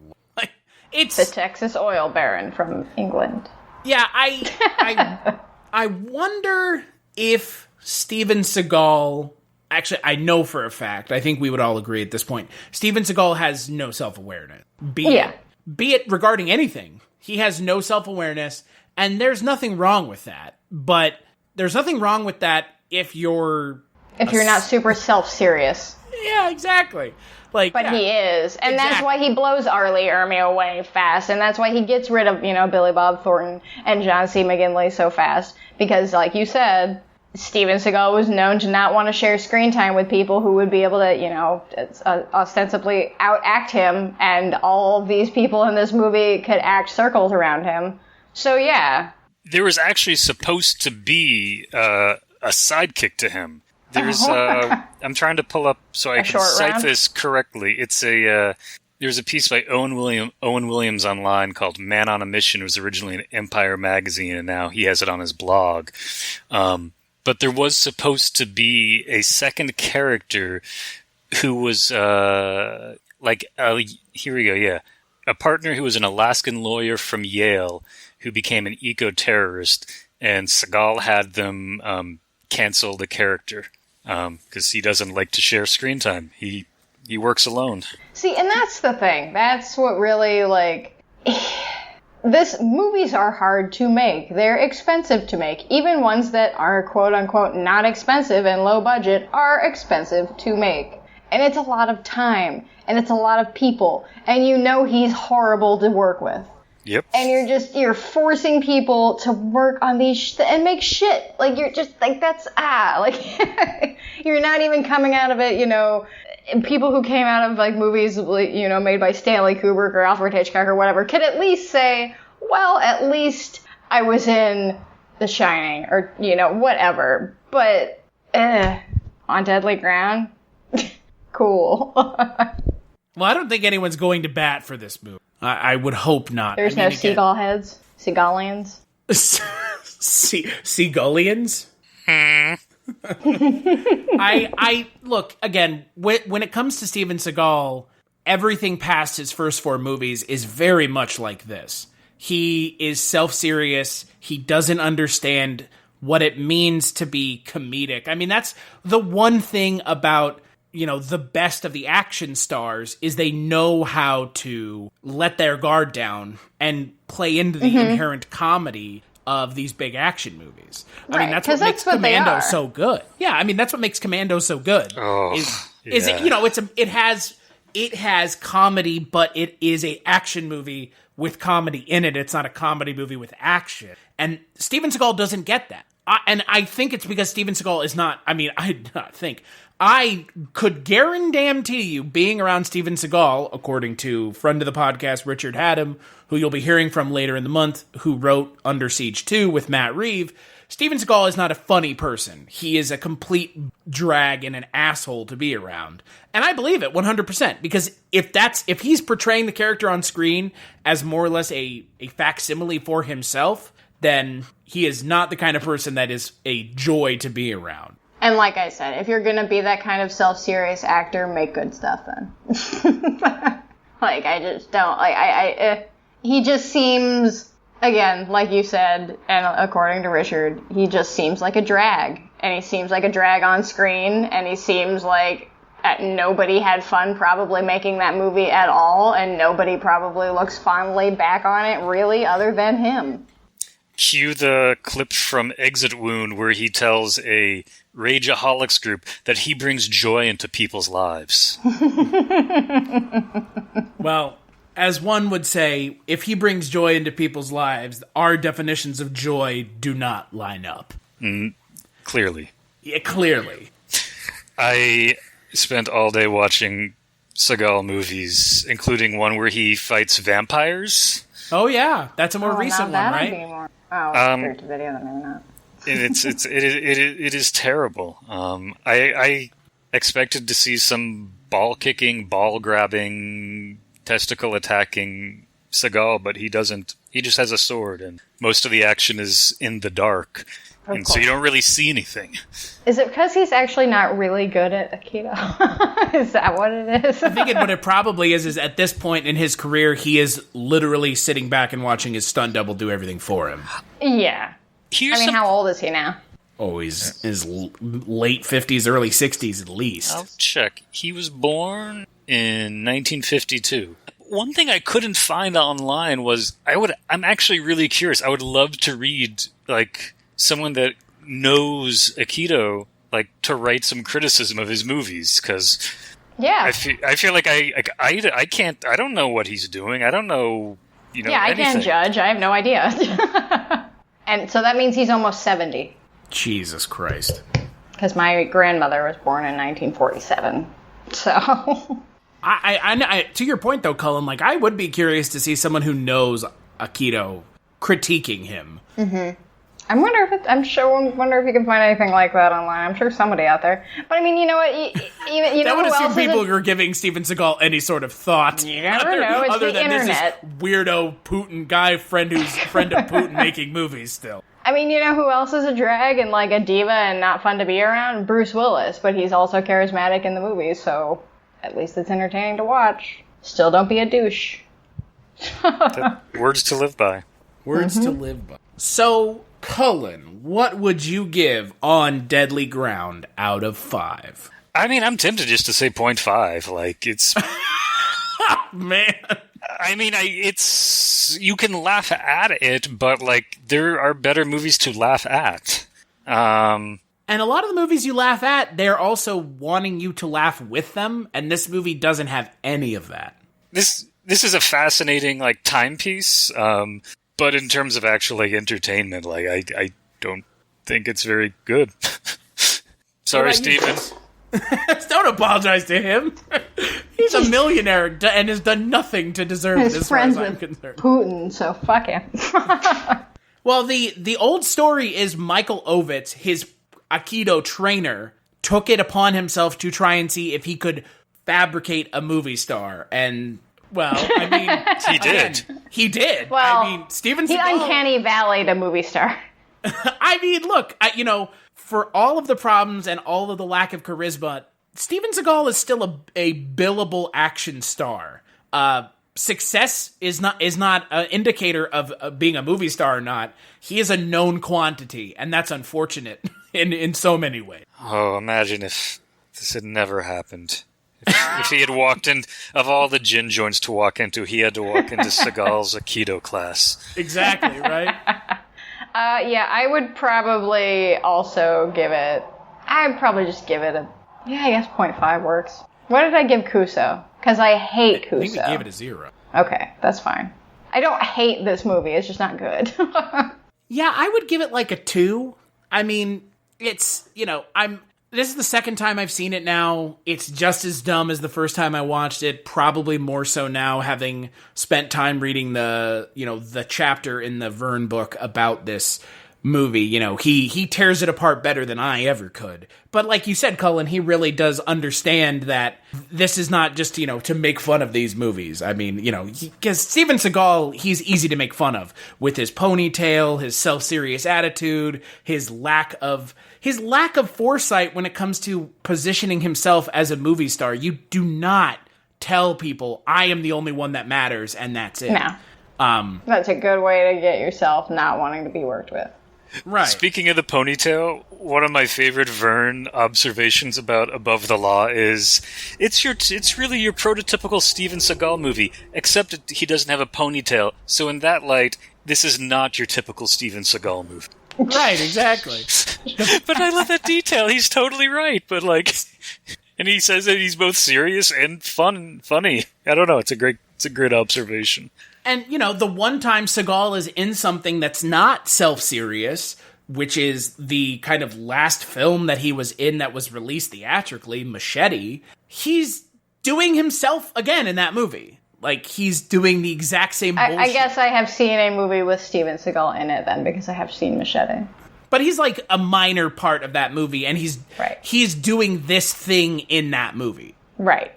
it's the Texas oil baron from England. Yeah, I wonder if Steven Seagal... Actually, I know for a fact, I think we would all agree at this point, Steven Seagal has no self-awareness. Be it regarding anything. He has no self-awareness, and there's nothing wrong with that. But there's nothing wrong with that if you're not super self-serious. Yeah, exactly. But he is, and that's why he blows Arlie Ermy away fast, and that's why he gets rid of, Billy Bob Thornton and John C. McGinley so fast, because, like you said, Steven Seagal was known to not want to share screen time with people who would be able to, ostensibly outact him, and all of these people in this movie could act circles around him. So, yeah. There was actually supposed to be a sidekick to him. There's I'm trying to pull up so I can cite this correctly. It's there's a piece by Owen Williams online called "Man on a Mission." It was originally in Empire magazine, and now he has it on his blog. But there was supposed to be a second character who was here we go. Yeah, a partner who was an Alaskan lawyer from Yale who became an eco-terrorist, and Seagal had them cancel the character. Because he doesn't like to share screen time. He works alone. See, and that's the thing. That's what really, movies are hard to make. They're expensive to make. Even ones that are quote-unquote not expensive and low budget are expensive to make. And it's a lot of time. And it's a lot of people. And he's horrible to work with. Yep. And you're forcing people to work on these and make shit. Like, you're just, that's, you're not even coming out of it, people who came out of, movies, made by Stanley Kubrick or Alfred Hitchcock or whatever, could at least say, well, at least I was in The Shining or, whatever. But, on Deadly Ground? Cool. Well, I don't think anyone's going to bat for this movie. I would hope not. There's no seagull heads? Seagullians? Seagullians? I look, again, when it comes to Steven Seagal, everything past his first 4 movies is very much like this. He is self-serious. He doesn't understand what it means to be comedic. I mean, that's the one thing about... the best of the action stars is they know how to let their guard down and play into the inherent comedy of these big action movies. I mean, that's what makes Commando so good. Yeah, I mean, that's what makes Commando so good. Oh, is it, it has it has comedy, but it is a action movie with comedy in it. It's not a comedy movie with action. And Steven Seagal doesn't get that. And I think it's because Steven Seagal is not, I could guarantee you, being around Steven Seagal, according to friend of the podcast, Richard Haddam, who you'll be hearing from later in the month, who wrote Under Siege 2 with Matt Reeve, Steven Seagal is not a funny person. He is a complete drag and an asshole to be around. And I believe it 100%, because if he's portraying the character on screen as more or less a facsimile for himself, then he is not the kind of person that is a joy to be around. And like I said, if you're going to be that kind of self-serious actor, make good stuff then. I just don't, he just seems, again, like you said, and according to Richard, he just seems like a drag. And he seems like a drag on screen, and he seems like nobody had fun probably making that movie at all, and nobody probably looks fondly back on it, really, other than him. Cue the clip from Exit Wound where he tells a Rageaholics group that he brings joy into people's lives. Well, as one would say, if he brings joy into people's lives, our definitions of joy do not line up. Clearly. Yeah, clearly. I spent all day watching Seagal movies, including one where he fights vampires. Oh yeah, that's a more recent one, right? Straight to video, then maybe not. It is terrible. I expected to see some ball kicking, ball grabbing, testicle attacking Seagal, but he doesn't. He just has a sword, and most of the action is in the dark, and so you don't really see anything. Is it because he's actually not really good at Aikido? Is that what it is? I think what it probably is at this point in his career, he is literally sitting back and watching his stunt double do everything for him. Yeah. How old is he now? Oh, he's his late 50s, early 60s at least. I'll check. He was born in 1952. One thing I couldn't find online was I'm actually really curious. I would love to read someone that knows Aikido to write some criticism of his movies, because I feel like I can't. I don't know what he's doing. I don't know. I can't judge. I have no idea. And so that means he's almost 70. Jesus Christ. Because my grandmother was born in 1947. So. I to your point, though, Cullen, I would be curious to see someone who knows Aikido critiquing him. Mm-hmm. I wonder if you can find anything like that online. I'm sure somebody out there. But you know what? That would assume people who are giving Steven Seagal any sort of thought. You never know. It's the internet. This weirdo Putin guy friend who's friend of Putin making movies still. You know who else is a drag and a diva and not fun to be around? Bruce Willis, but he's also charismatic in the movies, so at least it's entertaining to watch. Still don't be a douche. Words to live by. Words to live by. So, Cullen, what would you give On Deadly Ground out of 5? I'm tempted just to say 0.5. It's... Man. It's... You can laugh at it, but, there are better movies to laugh at. And a lot of the movies you laugh at, they're also wanting you to laugh with them, and this movie doesn't have any of that. This is a fascinating, timepiece, but in terms of actual entertainment, I don't think it's very good. Sorry, Steven. Don't apologize to him. He's a millionaire and has done nothing to deserve it, as far as I'm concerned. Putin, so fuck him. Well, the old story is Michael Ovitz, his Aikido trainer, took it upon himself to try and see if he could fabricate a movie star, and... Well, he did. He did. Well, Steven Seagal... He uncanny valleyed a movie star. Look, for all of the problems and all of the lack of charisma, Steven Seagal is still a billable action star. Success is not an indicator of being a movie star or not. He is a known quantity, and that's unfortunate in so many ways. Oh, imagine if this had never happened. If he had walked in, of all the gin joints to walk into, he had to walk into Seagal's Aikido class. Exactly, right? I would probably also give it... I'd probably just give it I guess 0.5 works. What did I give Kuso? Because I hate Kuso. I think we gave it a 0. Okay, that's fine. I don't hate this movie, it's just not good. Yeah, I would give it like a 2. I mean, it's, this is the second time I've seen it now. It's just as dumb as the first time I watched it, probably more so now, having spent time reading the chapter in the Verne book about this movie. He tears it apart better than I ever could. But like you said, Cullen, he really does understand that this is not just, to make fun of these movies. I mean, because Steven Seagal, he's easy to make fun of with his ponytail, his self-serious attitude, his lack of foresight when it comes to positioning himself as a movie star. You do not tell people, I am the only one that matters, and that's it. No. That's a good way to get yourself not wanting to be worked with. Right. Speaking of the ponytail, one of my favorite Verne observations about Above the Law is it's really your prototypical Steven Seagal movie, except he doesn't have a ponytail. So in that light, this is not your typical Steven Seagal movie. Right, exactly. But I love that detail. He's totally right. But and he says that he's both serious and funny. I don't know. It's a great observation. And, the one time Seagal is in something that's not self-serious, which is the kind of last film that he was in that was released theatrically, Machete, he's doing himself again in that movie. Like, he's doing the exact same bullshit. I guess I have seen a movie with Steven Seagal in it then, because I have seen Machete. But he's like a minor part of that movie, and he's doing this thing in that movie. Right.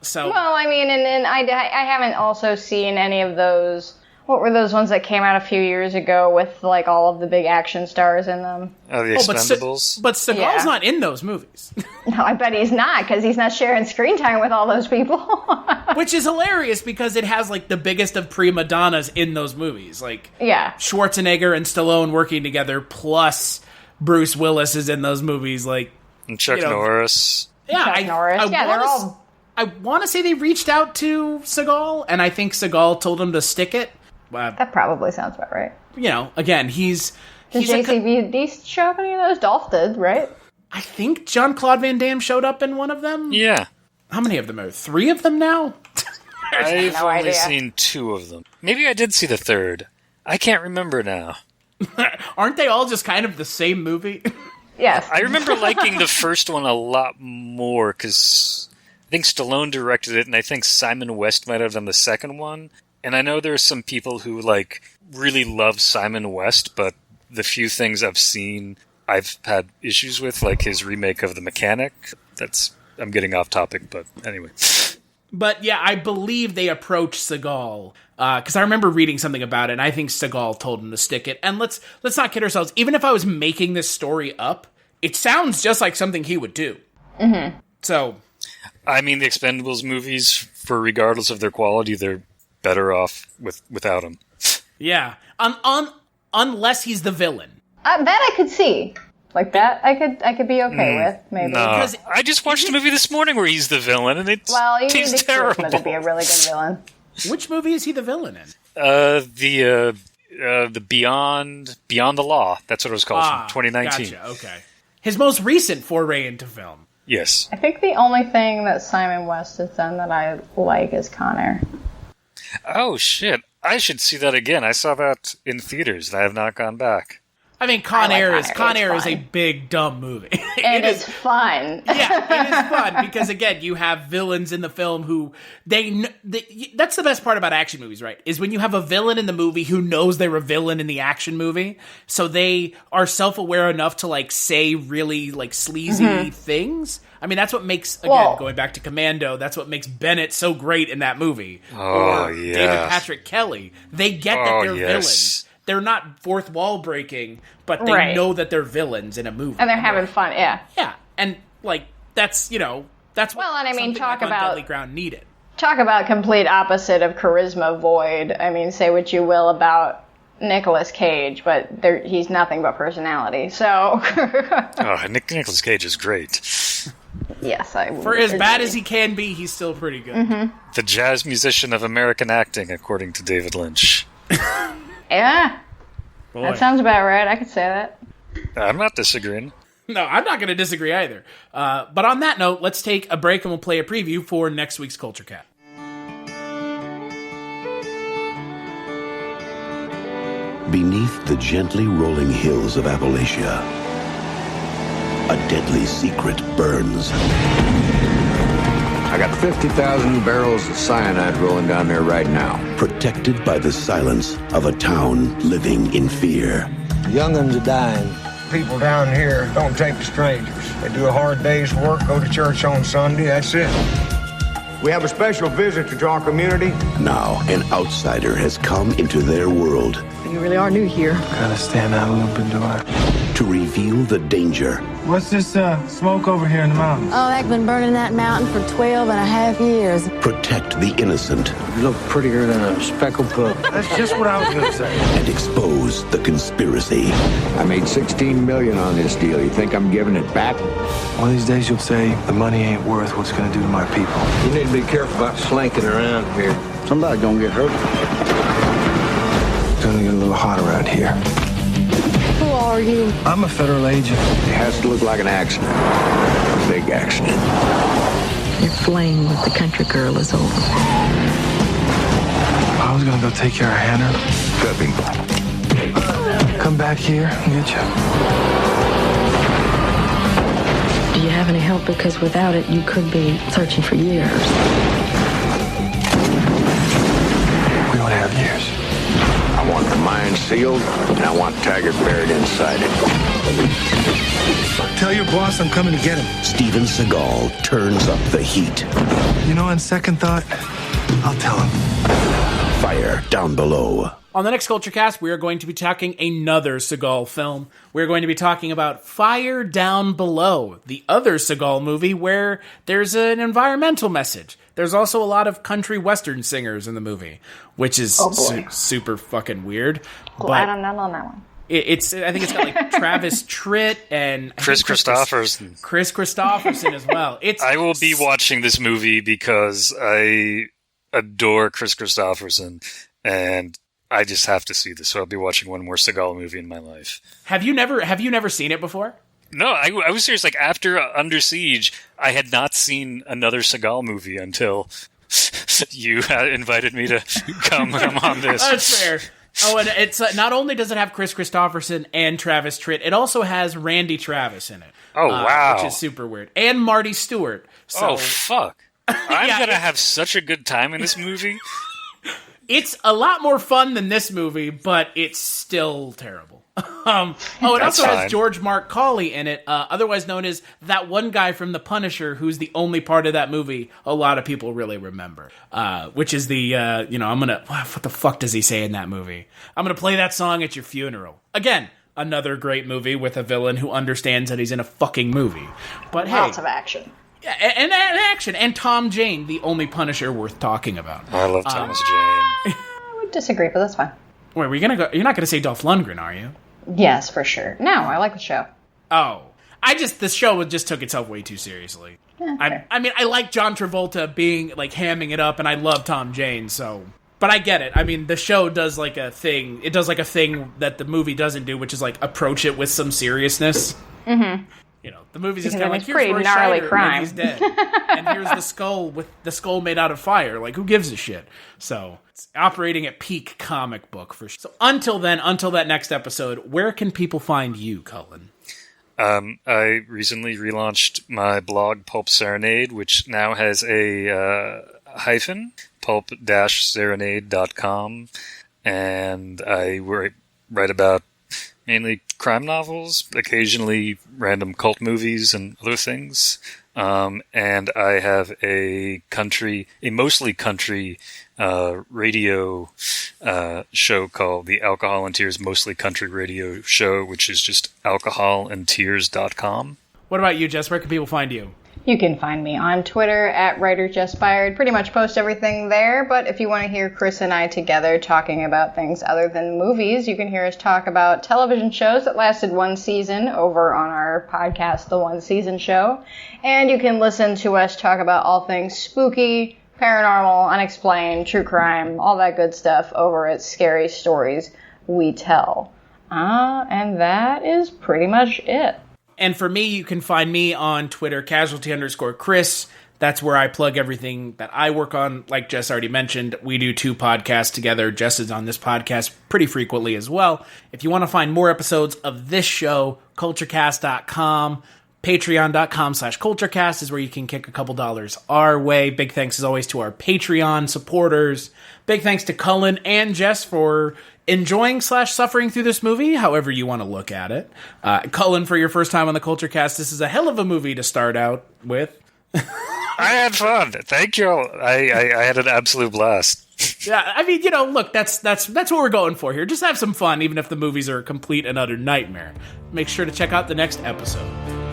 So... Well, I mean, and I haven't also seen any of those... What were those ones that came out a few years ago with, all of the big action stars in them? Oh, the Expendables? But Seagal's not in those movies. No, I bet he's not, because he's not sharing screen time with all those people. Which is hilarious, because it has, the biggest of prima donnas in those movies. Schwarzenegger and Stallone working together, plus Bruce Willis is in those movies, And Chuck Norris. Yeah, Chuck Norris. they're all... I want to say they reached out to Seagal, and I think Seagal told him to stick it. That probably sounds about right. Again, he's Did JCVD show up in any of those? Dolph did, right? I think Jean-Claude Van Damme showed up in one of them. Yeah. How many of them are? 3 of them now? I've only seen 2 of them. Maybe I did see the 3rd. I can't remember now. Aren't they all just kind of the same movie? Yes. I remember liking the first one a lot more, because I think Stallone directed it, and I think Simon West might have done the second one. And I know there's some people who, really love Simon West, but the few things I've seen I've had issues with, like his remake of The Mechanic. I'm getting off topic, but anyway. But yeah, I believe they approached Seagal, because I remember reading something about it, and I think Seagal told him to stick it. And let's not kid ourselves, even if I was making this story up, it sounds just like something he would do. Mm-hmm. So... I mean, the Expendables movies, for regardless of their quality, they're better off without him. Yeah. Unless he's the villain. That I could see. That I could be okay with, maybe. No. Because I just watched a movie this morning where he's the villain, and it's he's terrible. To be a really good villain. Which movie is he the villain in? The Beyond the Law. That's what it was called, from 2019. Gotcha, okay. His most recent foray into film. Yes. I think the only thing that Simon West has done that I like is Con Air. Oh, shit. I should see that again. I saw that in theaters, and I have not gone back. I mean, Con Air is a big, dumb movie. And it's fun. Yeah, it is fun, because, again, you have villains in the film who, that's the best part about action movies, right? Is when you have a villain in the movie who knows they're a villain in the action movie, so they are self-aware enough to, say really, sleazy things. I mean, that's what makes, again, going back to Commando, that's what makes Bennett so great in that movie. Oh, or yeah. David Patrick Kelly. They get that they're villains. They're not fourth wall breaking, but they know that they're villains in a movie. And they're having fun, yeah. Yeah, and, that's, that's what and I mean, talk about Deadly Ground needed. Talk about complete opposite of charisma void. I mean, say what you will about Nicolas Cage, but he's nothing but personality, so... Nicolas Cage is great. Yes, I would. For as bad as he can be, he's still pretty good. Mm-hmm. The jazz musician of American acting, according to David Lynch. Yeah. Boy. That sounds about right. I could say that. I'm not disagreeing. No, I'm not going to disagree either. But on that note, let's take a break and we'll play a preview for next week's Culture Cat. Beneath the gently rolling hills of Appalachia, a deadly secret burns. I got 50,000 barrels of cyanide rolling down there right now. Protected by the silence of a town living in fear. Young'uns are dying. People down here don't take to strangers. They do a hard day's work, go to church on Sunday, that's it. We have a special visitor to our community. Now, an outsider has come into their world. You really are new here. Gotta stand out a little bit, do I? To reveal the danger. What's this smoke over here in the mountains? Oh, I've been burning that mountain for 12 and a half years. Protect the innocent. You look prettier than a speckled pup. That's just what I was gonna say. And expose the conspiracy. I made $16 million on this deal. You think I'm giving it back? One of these days you'll say the money ain't worth what's gonna do to my people. You need to be careful about slinking around here. Somebody gonna get hurt. It's gonna get a little hot around here. Who are you? I'm a federal agent. It has to look like an accident. A big accident. Your flame with the country girl is over. I was gonna go take care of Hannah. Come back here and get you. Do you have any help? Because without it, you could be searching for years. We don't have years. I want the mine sealed, and I want Taggart buried inside it. Tell your boss I'm coming to get him. Steven Seagal turns up the heat. You know, on second thought, I'll tell him. Fire down below. On the next Culture Cast, we are going to be talking another Seagal film. We're going to be talking about Fire Down Below, the other Seagal movie where there's an environmental message. There's also a lot of country western singers in the movie, which is super fucking weird. Glad I'm not on that one. I think it's got like Travis Tritt and Chris Christopherson. Chris Christopherson as well. I will be watching this movie because I adore Chris Christopherson, and I just have to see this. So I'll be watching one more Seagal movie in my life. Have you never seen it before? No, I was serious. Like, after Under Siege, I had not seen another Seagal movie until you invited me to come on this. That's fair. Oh, and it's not only does it have Chris Christopherson and Travis Tritt, it also has Randy Travis in it. Oh, wow. Which is super weird. And Marty Stewart. So, oh, fuck. I'm going to have such a good time in this movie. It's a lot more fun than this movie, but it's still terrible. It also has George Mark Colley in it, otherwise known as that one guy from The Punisher, who's the only part of that movie a lot of people really remember. Which is the, what the fuck does he say in that movie? I'm gonna play that song at your funeral. Again, another great movie with a villain who understands that he's in a fucking movie. But lots of action. Yeah, and action. And Tom Jane, the only Punisher worth talking about. I love Thomas Jane. I would disagree, but that's fine. Wait, you're not gonna say Dolph Lundgren, are you? Yes, for sure. No, I like the show. Oh. The show just took itself way too seriously. Yeah, I like John Travolta being, like, hamming it up, and I love Tom Jane, so... But I get it. I mean, the show does, like, a thing. It does, like, a thing that the movie doesn't do, which is, like, approach it with some seriousness. Mm-hmm. You know, the movie's just kind of like, here's pretty Roy gnarly Scheider, crime. and he's dead. And here's the skull with the skull made out of fire. Like, who gives a shit? So, it's operating at peak comic book for sure. So, until that next episode, where can people find you, Cullen? I recently relaunched my blog, Pulp Serenade, which now has a hyphen, pulp-serenade.com, and I write about mainly crime novels, occasionally random cult movies and other things. And I have a mostly country radio show called the Alcohol and Tears Mostly Country Radio Show, which is just alcoholandtears.com. What about you, Jess? Where can people find you? You can find me on Twitter at WriterJessByard. Pretty much post everything there, but if you want to hear Chris and I together talking about things other than movies, you can hear us talk about television shows that lasted one season over on our podcast, The One Season Show. And you can listen to us talk about all things spooky, paranormal, unexplained, true crime, all that good stuff over at Scary Stories We Tell. And that is pretty much it. And for me, you can find me on Twitter, casualty_Chris. That's where I plug everything that I work on. Like Jess already mentioned, we do 2 podcasts together. Jess is on this podcast pretty frequently as well. If you want to find more episodes of this show, culturecast.com, patreon.com/culturecast is where you can kick a couple dollars our way. Big thanks as always to our Patreon supporters. Big thanks to Cullen and Jess for enjoying/suffering through this movie, however you want to look at it. Cullen, for your first time on the Culturecast, this is a hell of a movie to start out with. I had fun. Thank you. I had an absolute blast. Yeah, I mean, look, that's what we're going for here. Just have some fun, even if the movies are a complete and utter nightmare. Make sure to check out the next episode.